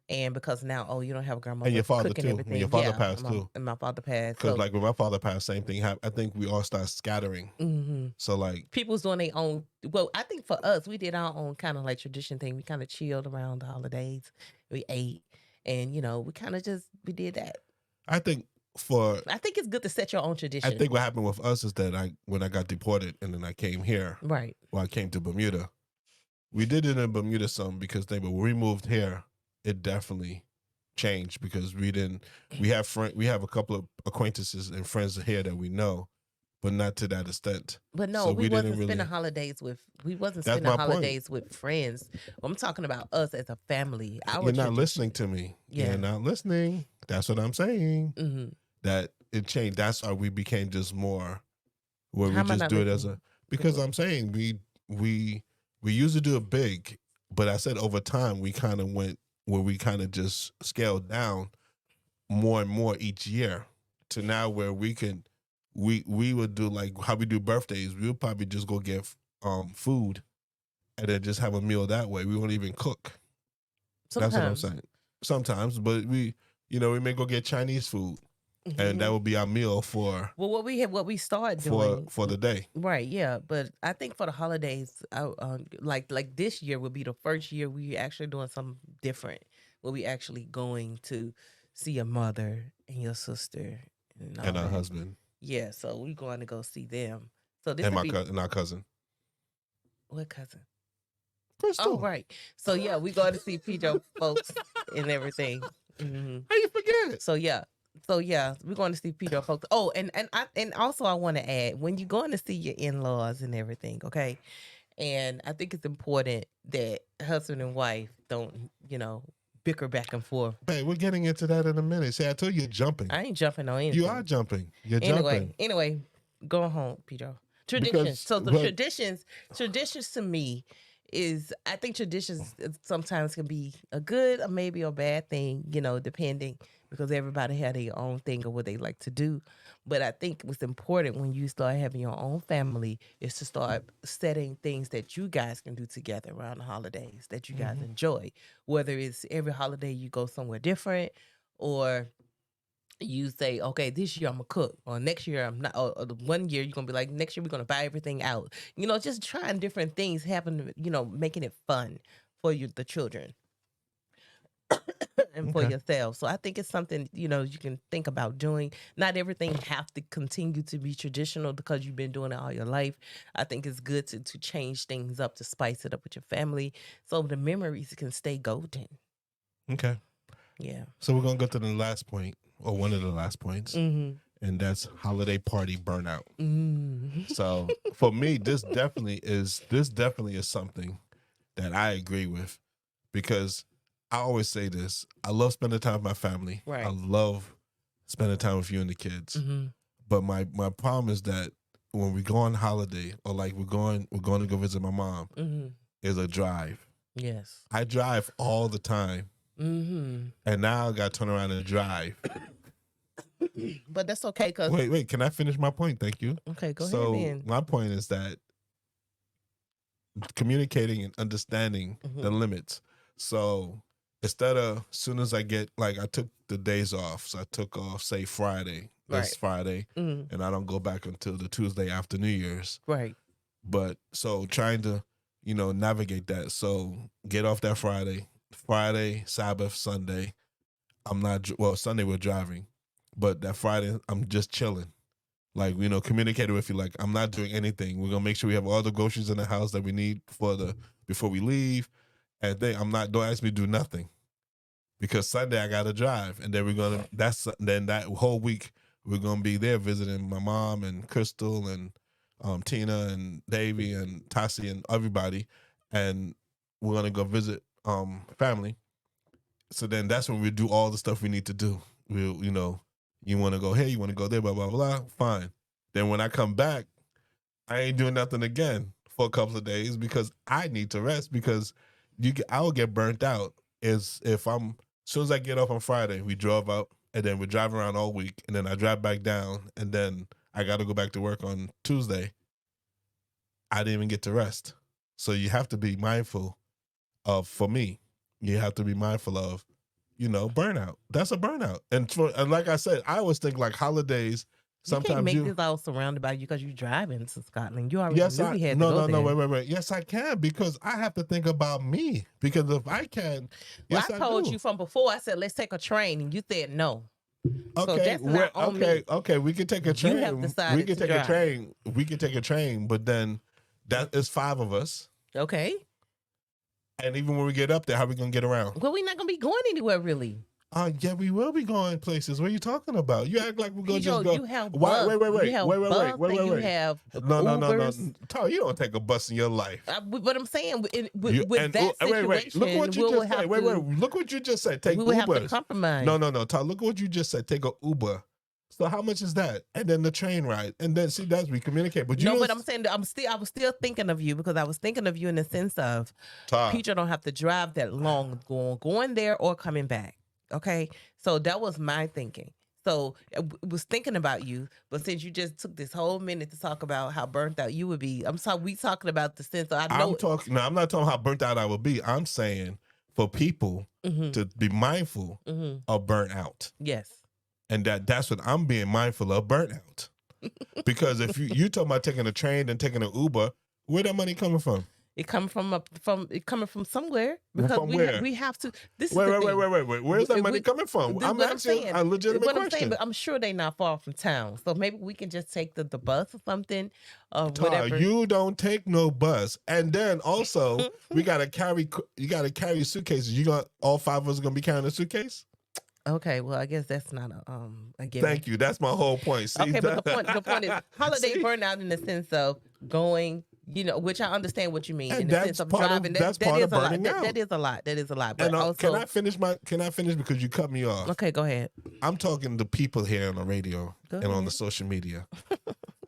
And because now, oh, you don't have a and grandmother your father cooking too. When your everything. father Yeah, passed too. and my father passed. Because So, like when my father passed, same thing happened. I think we all start scattering. hmm So like, people's doing their own. Well, I think for us, we did our own kind of like tradition thing. We kind of chilled around the holidays. We ate, and we kind of just we did that. I think for I think it's good to set your own I tradition. think what happened with us is that when I got deported and then I came here, Right. I came to Bermuda. We did it in Bermuda some because when we moved here, it definitely changed because we have a couple of acquaintances and friends here that we know, but not to that extent. But no, So we didn't wasn't really. spending holidays with. We wasn't That's spending my point. holidays with friends. I'm talking about us as a family. Our You're not tradition. listening to me. Yeah. You're not listening. That's what I'm saying. Mm-hmm. That it changed. That's how we became just more where How we am I just not do it as listening? because I'm saying we used to do it big, but I said over time we kind of went where we kind of just scaled down more and more each year to now where we would do like how we do birthdays. We would probably just go get food and then just have a meal that way. We won't even cook. Sometimes. That's what I'm saying. Sometimes, but we may go get Chinese food, and that would be our meal for. Well, what we started doing for the day. Right, yeah, but I think for the holidays, like this year would be the first year we actually doing something different. Where we actually going to see your mother and your sister and all And our that. husband. Yeah, so we going to go see them. So this And would be and our cousin. what cousin? Crystal. Oh, right. So yeah, we going to see Pedro folks and everything. Mm-hmm. How you forget? So yeah, we're going to see Pedro folks. Oh, and also I want to add, when you're going to see your in-laws and everything, okay? And I think it's important that husband and wife don't, bicker back and forth. Hey, we're getting into that in a minute. See, I told you you're jumping. I ain't jumping on anything. You are jumping. You're jumping. jumping. Anyway, go home, Pedro. Traditions. Traditions to me is, I think traditions sometimes can be a good or maybe a bad thing, depending, because everybody had their own thing of what they like to do. But I think what's important when you start having your own family is to start setting things that you guys can do together around the holidays that you guys enjoy. Whether it's every holiday you go somewhere different, or you say, okay, this year I'm gonna cook, or next year I'm not, or the one year you're gonna be like, next year we're gonna buy everything out. Just trying different things, having, making it fun for you, the children, and for yourself. So I think it's something, you can think about doing. Not everything have to continue to be traditional because you've been doing it all your life. I think it's good to change things up, to spice it up with your family, so the memories can stay golden. Okay. Yeah. So we're gonna go to the last point, or one of the last points, and that's holiday party burnout. So for me, this definitely is something that I agree with, because I always say this: I love spending time with my family. Right. I love spending time with you and the kids. But my problem is that when we go on holiday, or like we're going to go visit my mom, is a drive. Yes. I drive all the time. And now I got to turn around and drive. But that's okay, cause wait, can I finish my point? Thank you. Okay, go so ahead. Then my point is that communicating and understanding the limits. So instead of, as soon as I get, like, I took the days off, so I took off, say, Friday, this Friday, and I don't go back until the Tuesday after New Year's. Right. But so trying to, navigate that. So get off that Friday, Sabbath, Sunday. I'm not, Sunday we're driving, but that Friday I'm just chilling. Like, communicating with you, like, I'm not doing anything. We're gonna make sure we have all the groceries in the house that we need before we leave. And don't ask me to do nothing, because Sunday I gotta drive, and then then that whole week we're gonna be there visiting my mom and Crystal and Tina and Davey and Tassie and everybody, and we're gonna go visit family. So then that's when we do all the stuff we need to do. We'll, you want to go here, you want to go there, blah, blah, blah, fine. Then when I come back, I ain't doing nothing again for a couple of days, because I need to rest, because I will get burnt out is if as soon as I get off on Friday, we drove up and then we drive around all week and then I drive back down and then I got to go back to work on Tuesday. I didn't even get to rest. So you have to be mindful of, for me, you have to be mindful of, burnout. That's a burnout. And like I said, I always think like holidays, sometimes you can't make this all surrounded by you because you're driving to Scotland. You already knew we had to go there. Wait. Yes, I can, because I have to think about me. Because if I can, well, I told you from before. I said let's take a train, and you said no. Okay, okay. We can take a train. You have decided we can to take drive. a train. We can take a train, but then that is 5 of us. Okay. And even when we get up there, how are we gonna get around? Well, we're not gonna be going anywhere really. Yeah, we will be going places. What are you talking about? You act like we're gonna just go. You have Wait. You have No. Tell you don't take a bus in your life. But I'm saying with that situation, wait. Look what you just said. Wait. Look what you just said. Take we would Uber. have to compromise. No. Tell, look what you just said. Take an Uber. So how much is that? And then the train ride. And then see, that's we communicate. But but I'm saying I was still thinking of you, because I was thinking of you in the sense of Peter don't have to drive that long going there or coming back. Okay, so that was my thinking. So I was thinking about you, but since you just took this whole minute to talk about how burnt out you would be, we talking about the sense of I'm not talking how burnt out I would be. I'm saying for people to be mindful of burnout. Yes. And that's what I'm being mindful of, burnout. Because if you talking about taking a train and taking an Uber, where that money coming from? It coming from somewhere, because we have to. This wait. is Wait. Where's that money coming from? I'm asking a legitimate question. I'm saying, but I'm sure they're not far from town, so maybe we can just take the bus or something, whatever. You don't take no bus, and then also you gotta carry suitcases. You got all 5 of us gonna be carrying a suitcase? Okay, well, I guess that's not a given. Thank you. That's my whole point. See, okay, but the point is holiday burnout in the sense of going, which I understand what you mean, and in the sense of driving. That's part of burning out. That is a lot. That is a lot. But and also, can I finish because you cut me off? Okay, go ahead. I'm talking to people here on the radio on the social media.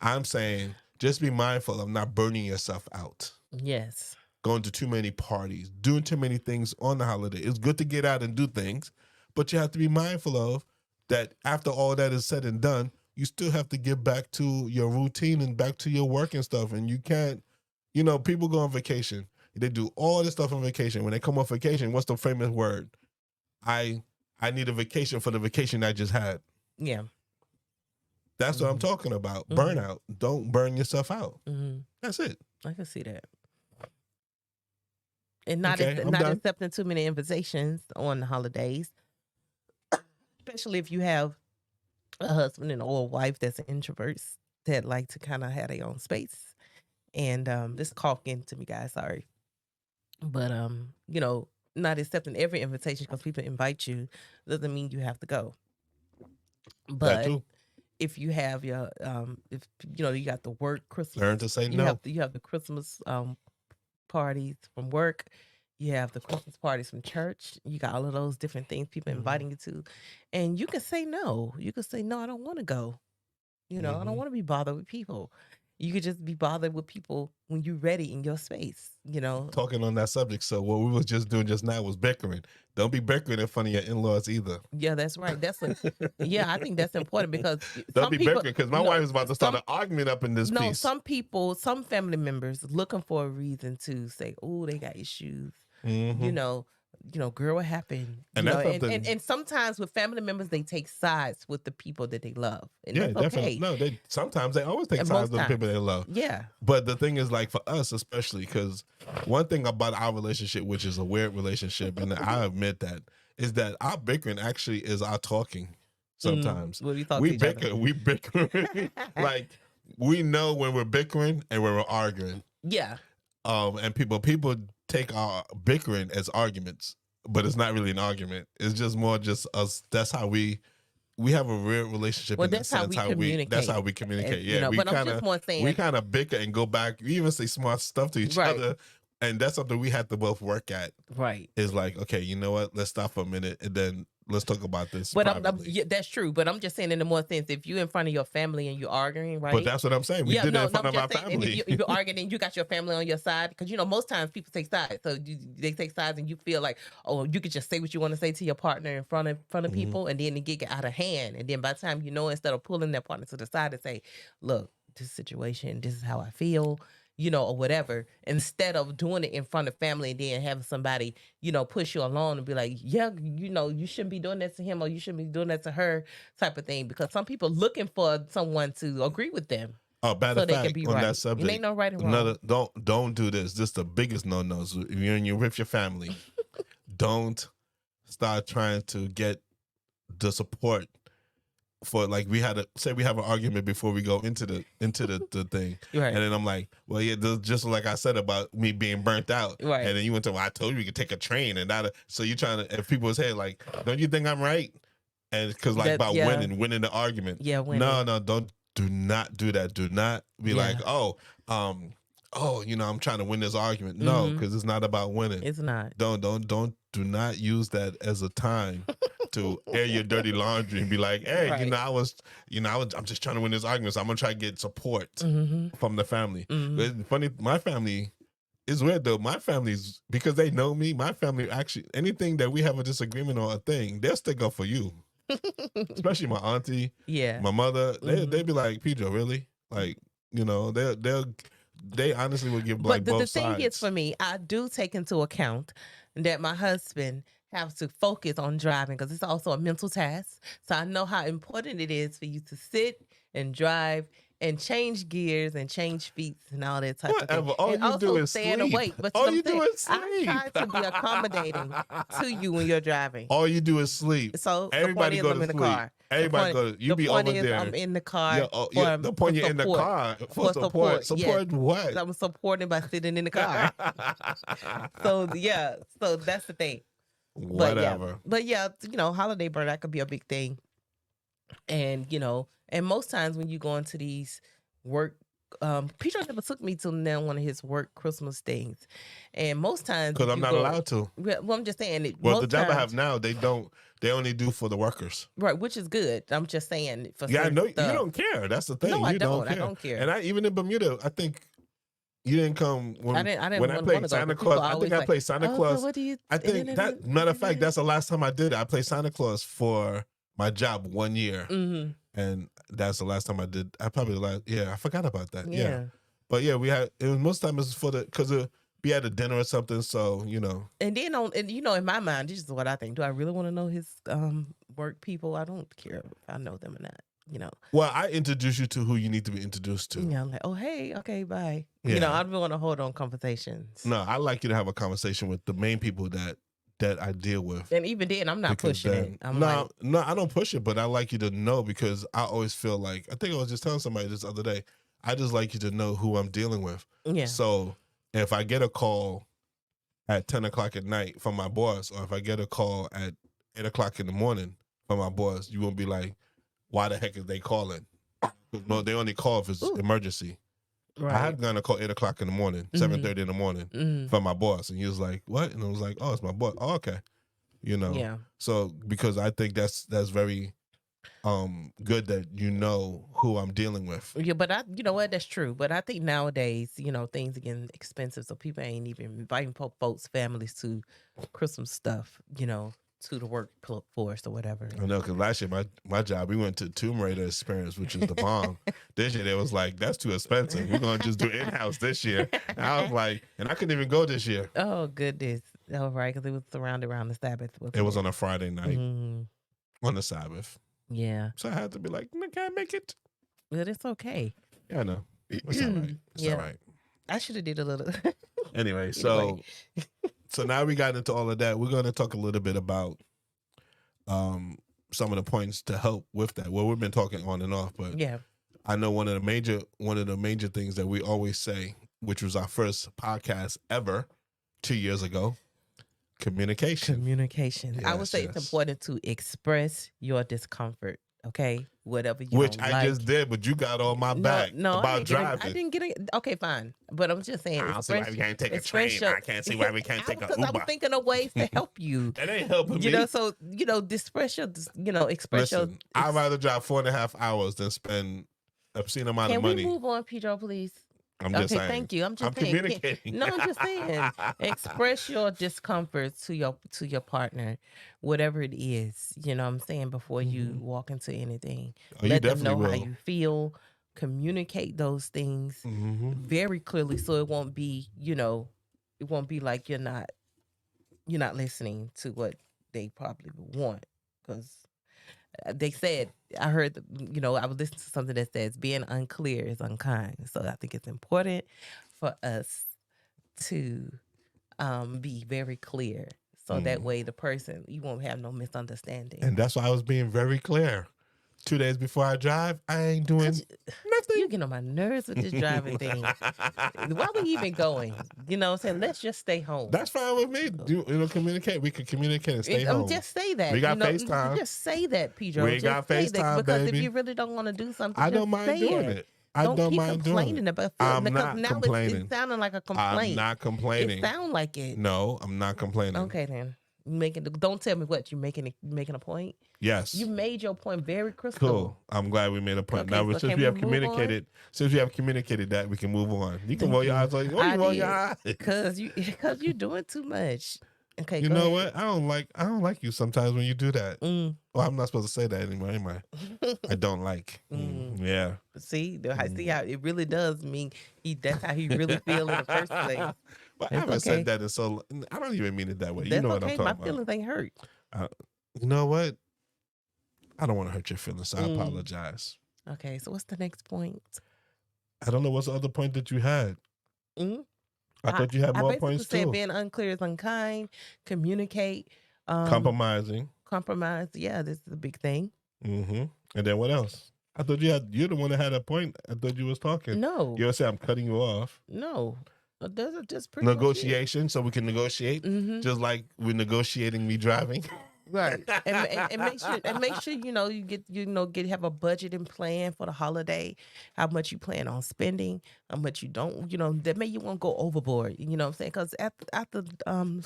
I'm saying just be mindful of not burning yourself out. Yes. Going to too many parties, doing too many things on the holiday. It's good to get out and do things, but you have to be mindful of that after all that is said and done, you still have to get back to your routine and back to your work and stuff. And you can't, people go on vacation. They do all this stuff on vacation. When they come off vacation, what's the famous word? I need a vacation for the vacation I just had. Yeah. That's what I'm talking about. Burnout. Don't burn yourself out. That's it. I can see that. And not accepting too many invitations on the holidays. Especially if you have a husband or a wife that's introverts that like to kind of have their own space. And this cough getting to me, guys. Sorry. But, not accepting every invitation because people invite you doesn't mean you have to go. But if you have your, if you got the work Christmas. Learn to say no. You have the Christmas parties from work. You have the Christmas parties from church. You got all of those different things people inviting you to. And you can say no. You can say, no, I don't want to go. I don't want to be bothered with people. You could just be bothered with people when you're ready in your space, Talking on that subject. So what we was just doing just now was bickering. Don't be bickering in front of your in-laws either. Yeah, that's right. I think that's important because don't be bickering because my wife is about to start an argument up in this piece. No, some family members looking for a reason to say, oh, they got issues. Girl, what happened? And sometimes with family members, they take sides with the people that they love. And yeah, that's definitely. Okay. No, sometimes they always take sides with the people they love. Yeah. But the thing is, like for us, especially, because one thing about our relationship, which is a weird relationship, and I admit that, is that our bickering actually is our talking. Sometimes we bicker. We bicker. Like we know when we're bickering and when we're arguing. Yeah. And people take our bickering as arguments, but it's not really an argument. It's just more just us. That's how we have a real relationship. Well, in that's how we communicate. That's how we communicate. Yeah, but I'm just more saying we kind of bicker and go back. We even say smart stuff to each other, and that's something we have to both work at. Right. Is like, okay, you know what? Let's stop for a minute, and then let's talk about this But privately. that's true. But I'm just saying in the more sense, if you're in front of your family and you're arguing, right? But that's what I'm saying. We did it in front I'm of our just saying, and family. if you're arguing and you got your family on your side, because most times people take sides. So they take sides, and you feel like, oh, you could just say what you want to say to your partner in front of people, and then it get out of hand. And then by the time instead of pulling that partner to the side and say, look, this situation, this is how I feel, or whatever, instead of doing it in front of family and then having somebody, push you along and be like, yeah, you shouldn't be doing that to him or you shouldn't be doing that to her type of thing. Because some people looking for someone to agree with them. Oh, matter of fact, on that subject, it ain't no right and wrong. Don't do this. This is the biggest no-nos. If you're with your family, don't start trying to get the support for, like, we have an argument before we go into the thing, right. And then I'm like, well, yeah, just like I said about me being burnt out, right? And then you went to, well, I told you could take a train, and not so you're trying to, if people say like, don't you think I'm right? And because like about winning the argument, winning. No, do not do that. Do not be like, I'm trying to win this argument. No, because it's not about winning. It's not. Do not use that as a time to air your dirty laundry and be like, hey, right. I'm just trying to win this argument, so I'm gonna try to get support from the family. It's funny, my family is weird though. My family's, because they know me, my family actually, anything that we have a disagreement on a thing, they'll stick up for you. Especially my auntie, my mother, they'd be like, Pedro, really? Like, they honestly would give like both sides. But the thing is, for me, I do take into account that my husband has to focus on driving, because it's also a mental task. So I know how important it is for you to sit and drive and change gears and change feet and all that type of thing. All you do is sleep. Awake. But all you do is sleep. I try to be accommodating to you when you're driving. All you do is sleep. So everybody go to sleep. In the car. Everybody go. You be over there. I'm in the car. The point you're in the car for support. Support what? I'm supporting by sitting in the car. So that's the thing. Whatever. But holiday burnout could be a big thing. And and most times when you go into these work, Peter never took me to one of his work Christmas things, and most times because I'm not allowed to. Well, I'm just saying. The job I have now, they don't. They only do for the workers, right? Which is good. I'm just saying. I know you don't care. That's the thing. No, I don't. I don't care. And even in Bermuda, I think you didn't come when I played Santa Claus. I think I played Santa Claus. So what do you? I think that matter of fact, that's the last time I did it. I played Santa Claus for my job 1 year. And that's the last time I did. I forgot about that. Yeah. But yeah, most time it's for because we had a dinner or something. So, And then in my mind, this is what I think. Do I really want to know his work people? I don't care if I know them or not, Well, I introduce you to who you need to be introduced to. Yeah, I'm like, oh, hey, okay, bye. Yeah. I don't want to hold on conversations. No, I like you to have a conversation with the main people that I deal with. And even then, I'm not pushing it. No, I don't push it, but I like you to know, because I always feel like, I think I was just telling somebody this other day, I just like you to know who I'm dealing with. Yeah. So if I get a call at 10 o'clock at night from my boss, or if I get a call at 8 o'clock in the morning from my boss, you won't be like, why the heck is they calling? No, they only call if it's emergency. Right. I had gotten a call 8 o'clock in the morning, 7:30 in the morning from my boss, and he was like, "What?" And I was like, "Oh, it's my boss." Oh, okay, Yeah. So because I think that's very good that you know who I'm dealing with. Yeah, but you know what? That's true. But I think nowadays, things are getting expensive, so people ain't even inviting folks' families to Christmas stuff. To the workforce or whatever. I know, because last year my job, we went to Tomb Raider Experience, which is the bomb. This year they was like, that's too expensive. We're gonna just do in-house this year. And I was like, and I couldn't even go this year. Oh goodness! Oh right, because it was surrounded around the Sabbath. It was on a Friday night on the Sabbath. Yeah. So I had to be like, I can't make it. But it's okay. Yeah, I know. It's all right. It's all right. I should have did a little. Anyway, so now we got into all of that. We're going to talk a little bit about some of the points to help with that. Well, we've been talking on and off, but yeah, I know one of the major things that we always say, which was our first podcast ever 2 years ago, communication. Yes, I would say it's important to express your discomfort. Okay. whatever you Which don't I like. just did, but you got on my No, back no, about driving. I didn't get it. Okay, fine. But I'm just saying, I don't see why we can't take a train. I can't see why we can't take an because I was Uber. thinking of ways to help you. That ain't helping me. You know, so express your, express Listen, I'd rather drive 4.5 hours than spend obscene amount of money. Can we move on, Pedro, please? I'm just saying. Thank you. I'm saying. Communicating. No, I'm just saying. Express your discomfort to your partner, whatever it is. You know what I'm saying, before you walk into anything. Let them know how you feel. Communicate those things very clearly, so it won't be, it won't be like you're not listening to what they probably want, because they said, I heard, I was listening to something that says being unclear is unkind. So I think it's important for us to be very clear. So that way you won't have no misunderstanding. And that's why I was being very clear. 2 days before I drive, I ain't doing nothing. You get on my nerves with this driving thing. Why we even going? You know what I'm saying? Let's just stay home. That's fine with me. Communicate. We can communicate and stay home. Just say that. We got FaceTime. Just say that, Pedro. We got FaceTime, because baby. If you really don't want to do something, I don't mind doing it. I don't mind doing it. I'm not complaining. It's sounding like a complaint. I'm not complaining. It sounds like it. No, I'm not complaining. Okay, then. Don't tell me what you're making a point. Yes, you made your point very crystal. Cool. I'm glad we made a point. Okay, now, since we have communicated that, we can move on. You can roll your eyes. Like, you roll your eyes because you're doing too much. Okay, you know what? I don't like you sometimes when you do that. Well, I'm not supposed to say that anymore, am I? I don't like. Yeah. See how it really does mean that's how he really feel in the first place. But I haven't said that in so. I don't even mean it that way. That's you know what I'm talking My about. feelings ain't hurt. You know what? I don't want to hurt your feelings, so I apologize. Okay, so what's the next point? I don't know what's the other point that you had. I thought you had more points too. Being unclear is unkind. Communicate. Compromising. Compromise. Yeah, this is a big thing. And then what else? I thought you're the one that had a point. I thought you was talking. No. You ever say I'm cutting you off? No. Those are just pretty negotiation, so we can negotiate, just like we're negotiating me driving. Right, and make sure you have a budget and plan for the holiday. How much you plan on spending, how much you don't. That may you won't go overboard. You know what I'm saying? Because after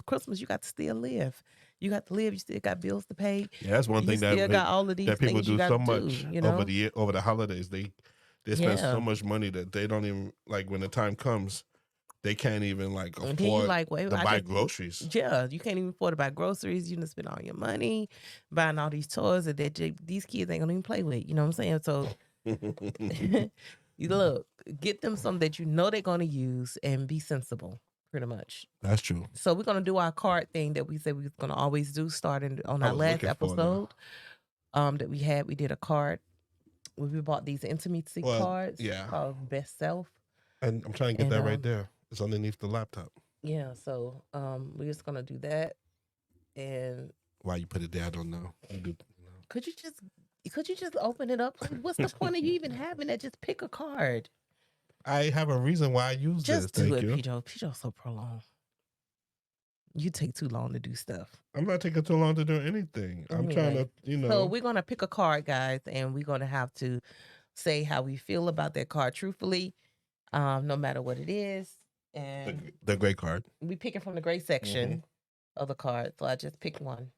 Christmas, you got to still live. You got to live. You still got bills to pay. Yeah, that's one thing that got all of these that people do so much do, over the holidays. They spend so much money that they don't even when the time comes. They can't even afford to buy groceries. Yeah, you can't even afford to buy groceries. You just spend all your money buying all these toys that these kids ain't gonna even play with. You know what I'm saying? So, you look, get them something that they're gonna use and be sensible. Pretty much. That's true. So we're gonna do our card thing that we said we was gonna always do, starting on our last episode. That we did a card. We bought these intimacy cards. Yeah. Called Best Self. And I'm trying to get that right there. It's underneath the laptop. Yeah, so we're just gonna do that. And why you put it there, I don't know. Could you just open it up? What's the point of you even having that? Just pick a card. I have a reason why I use this. Just do it, Pedro's so prolonged. You take too long to do stuff. I'm not taking too long to do anything. I'm trying to, So we're gonna pick a card, guys, and we're gonna have to say how we feel about that card truthfully, no matter what it is. And the gray card. We pick it from the gray section of the card. So I just picked one.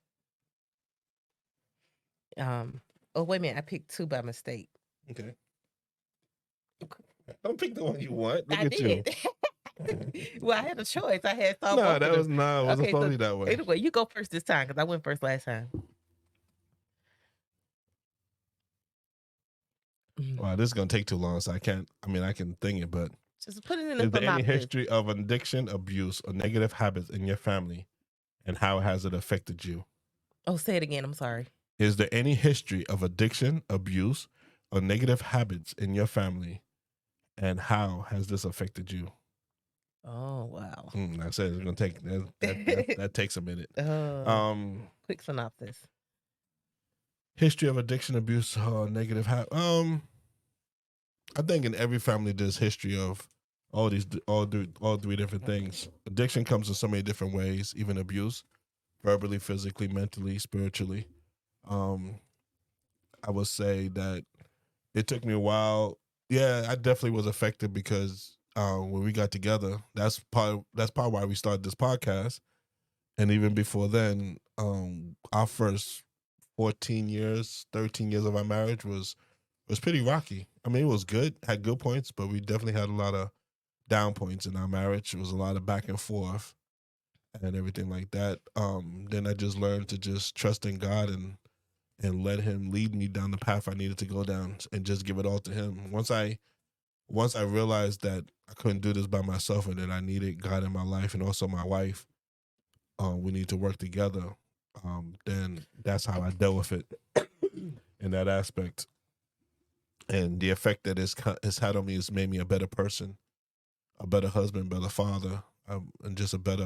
Oh, wait a minute. I picked two by mistake. Okay. Don't pick the one you want. Look I at did. You. Well, I had a choice. I had thought. No, it wasn't supposed to be that way. Anyway, you go first this time because I went first last time. Wow, this is gonna take too long, so I can thing it, but just put it in the is there any history of addiction, abuse, or negative habits in your family, and how has it affected you? Oh, say it again. I'm sorry. Is there any history of addiction, abuse, or negative habits in your family, and how has this affected you? Oh, wow. I said it's gonna take that takes a minute. Quick synopsis. History of addiction, abuse, or negative habits. I think in every family there's history of all three different things. Addiction comes in so many different ways, even abuse, verbally, physically, mentally, spiritually. I would say that it took me a while. Yeah, I definitely was affected because when we got together, that's part why we started this podcast. And even before then, our first 14 years, 13 years of our marriage was pretty rocky. I mean, it was good, had good points, but we definitely had a lot of down points in our marriage. It was a lot of back and forth and everything like that. Then I just learned to just trust in God and let him lead me down the path I needed to go down and just give it all to him. Once I realized that I couldn't do this by myself and that I needed God in my life and also my wife, we need to work together. Then that's how I dealt with it in that aspect. And the effect that it's had on me has made me a better person, a better husband, better father, and just a better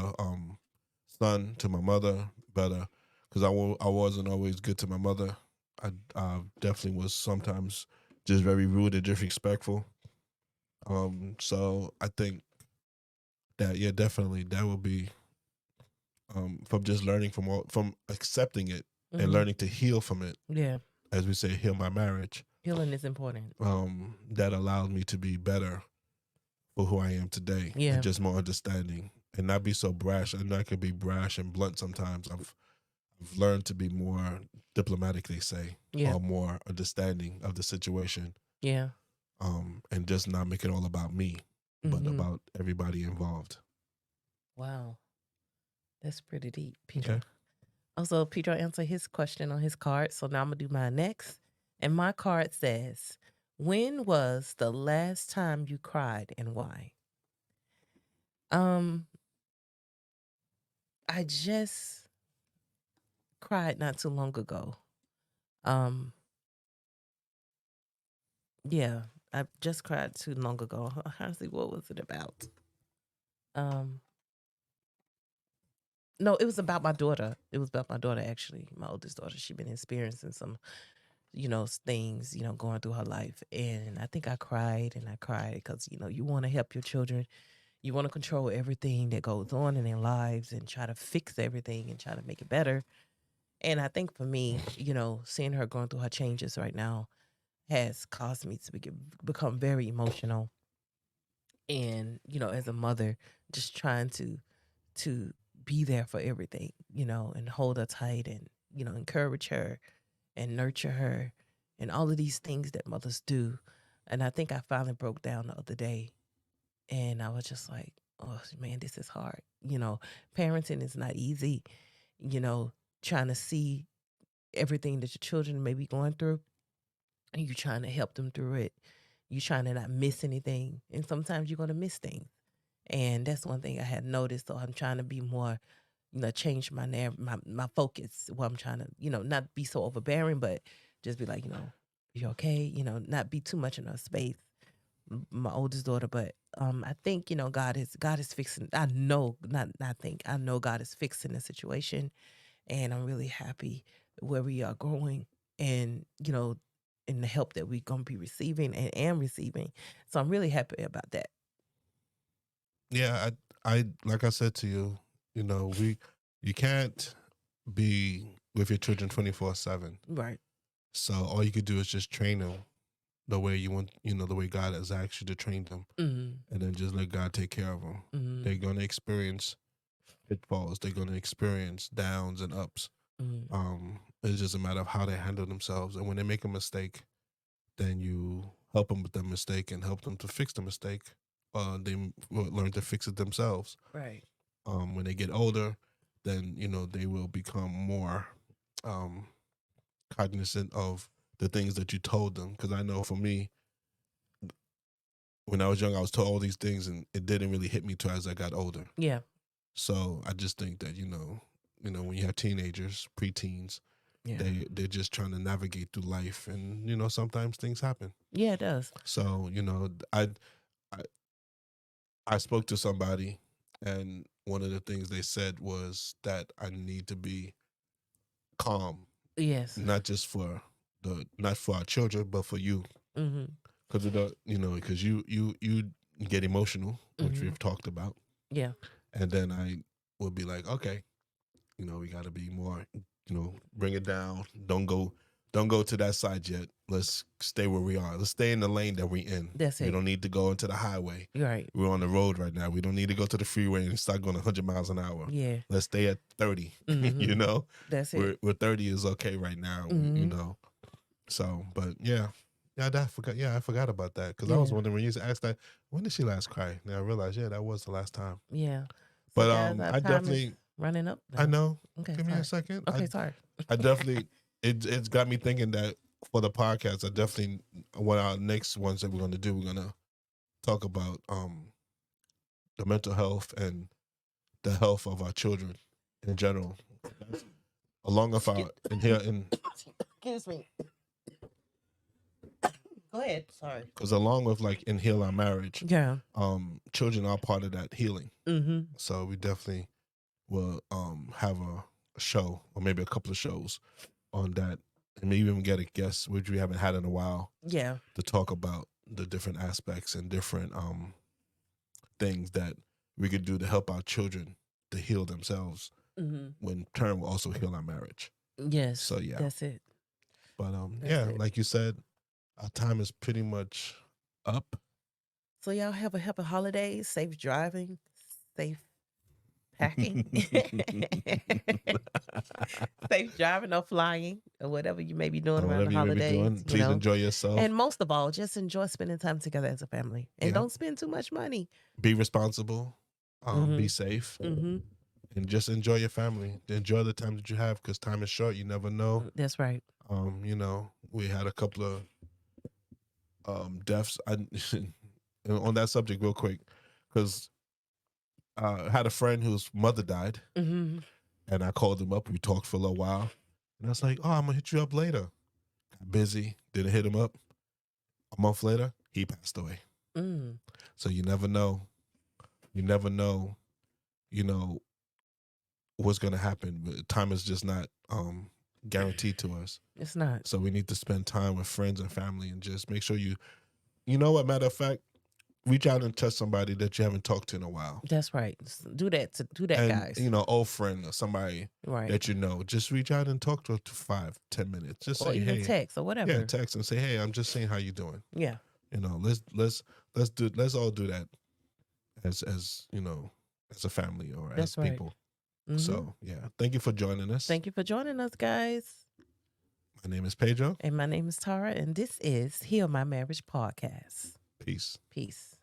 son to my mother, better because I wasn't always good to my mother. I definitely was sometimes just very rude and disrespectful. So I think that yeah, definitely that would be from just learning from accepting it and Mm-hmm. learning to heal from it. Yeah. As we say, heal my marriage. Healing is important. That allowed me to be better for who I am today Yeah. and just more understanding and not be so brash. I know I could be brash and blunt sometimes. I've learned to be more diplomatic, they say, Yeah. or more understanding of the situation. Yeah. And just not make it all about me, but Mm-hmm. about everybody involved. Wow. That's pretty deep, Pedro. Okay. Also, Pedro answered his question on his card. So now I'm going to do mine next. And my card says, when was the last time you cried and why? I just cried not too long ago. Yeah, I just cried too long ago. Honestly, what was it about? No, it was about my daughter. It was about my daughter, actually, my oldest daughter. She'd been experiencing some, things, going through her life. And I think I cried and I cried because, you want to help your children. You want to control everything that goes on in their lives and try to fix everything and try to make it better. And I think for me, seeing her going through her changes right now has caused me to become very emotional. And, as a mother, just trying to be there for everything, and hold her tight and, encourage her and nurture her and all of these things that mothers do. And I think I finally broke down the other day and I was just like, oh man, this is hard. Parenting is not easy, trying to see everything that your children may be going through and you trying to help them through it. You trying to not miss anything. And sometimes you're going to miss things. And that's one thing I had noticed. So I'm trying to be more, change my focus. What I'm trying to, not be so overbearing, but just be like, you okay? Not be too much in her space. My oldest daughter, but I think God is fixing. I know, not think. I know God is fixing the situation, and I'm really happy where we are growing, and in the help that we're gonna be receiving and am receiving. So I'm really happy about that. Yeah, I like I said to you, you can't be with your children 24/7. Right. So all you could do is just train them the way you want, the way God has asked you to train them, and then just let God take care of them. They're going to experience pitfalls. They're going to experience downs and ups. It's just a matter of how they handle themselves. And when they make a mistake, then you help them with that mistake and help them to fix the mistake. They will learn to fix it themselves. Right. When they get older, then they will become more cognizant of the things that you told them. Because I know for me, when I was young, I was told all these things, and it didn't really hit me till as I got older. Yeah. So I just think that when you have teenagers, preteens, Yeah. they're just trying to navigate through life, and sometimes things happen. Yeah, it does. So I spoke to somebody, and one of the things they said was that I need to be calm, Yes. not just for not for our children, but for you, because because you get emotional, which we've talked about. Yeah. And then I would be like, okay, we got to be more, bring it down. Don't go don't go to that side yet. Let's stay where we are. Let's stay in the lane that we're in. That's it. We don't need to go into the highway. Right. We're on the road right now. We don't need to go to the freeway and start going 100 miles an hour. Yeah. Let's stay at 30. You know? That's it. We're 30 is okay right now, you know? So, but yeah. Yeah, I forgot about that because I was wondering when you asked that, when did she last cry? Now I realized, that was the last time. Yeah. But guys, I definitely running up. I know. Okay, Give me a second. Okay, sorry. I definitely it's got me thinking that for the podcast, I definitely one of our next ones that we're gonna do, we're gonna talk about the mental health and the health of our children in general. Along with our excuse me. Go ahead. Sorry. Because along with like in Heal Our Marriage, children are part of that healing. So we definitely will have a show or maybe a couple of shows on that, and maybe even get a guest, which we haven't had in a while. Yeah. To talk about the different aspects and different things that we could do to help our children to heal themselves. When turn will also heal our marriage. Yes. So yeah. That's it. But like you said, our time is pretty much up. So y'all have a happy holidays, safe driving, safe packing, safe driving or flying or whatever you may be doing around the holidays. Please enjoy yourself. And most of all, just enjoy spending time together as a family. And don't spend too much money. Be responsible. Be safe. And just enjoy your family. Enjoy the time that you have because time is short. You never know. That's right. You know, we had a couple of deaths. On that subject real quick, because I had a friend whose mother died, and I called him up. We talked for a little while, and I was like, "Oh, I'm gonna hit you up later." Got busy, didn't hit him up. A month later, he passed away. So you never know. You never know. You know what's gonna happen. Time is just not guaranteed to us. It's not. So we need to spend time with friends and family and just make sure you know what, matter of fact, reach out and touch somebody that you haven't talked to in a while. That's right. Do that, and, guys. You know, old friend or somebody that you know, just reach out and talk to 5-10 minutes. Just say, even hey, text or whatever. Yeah, text and say, hey, I'm just seeing how you doing. Yeah. You know, let's all do that as you know, as a family or as people. So yeah, thank you for joining us. Thank you for joining us, guys. My name is Pedro. And my name is Tara, and this is Heal My Marriage Podcast. Peace. Peace.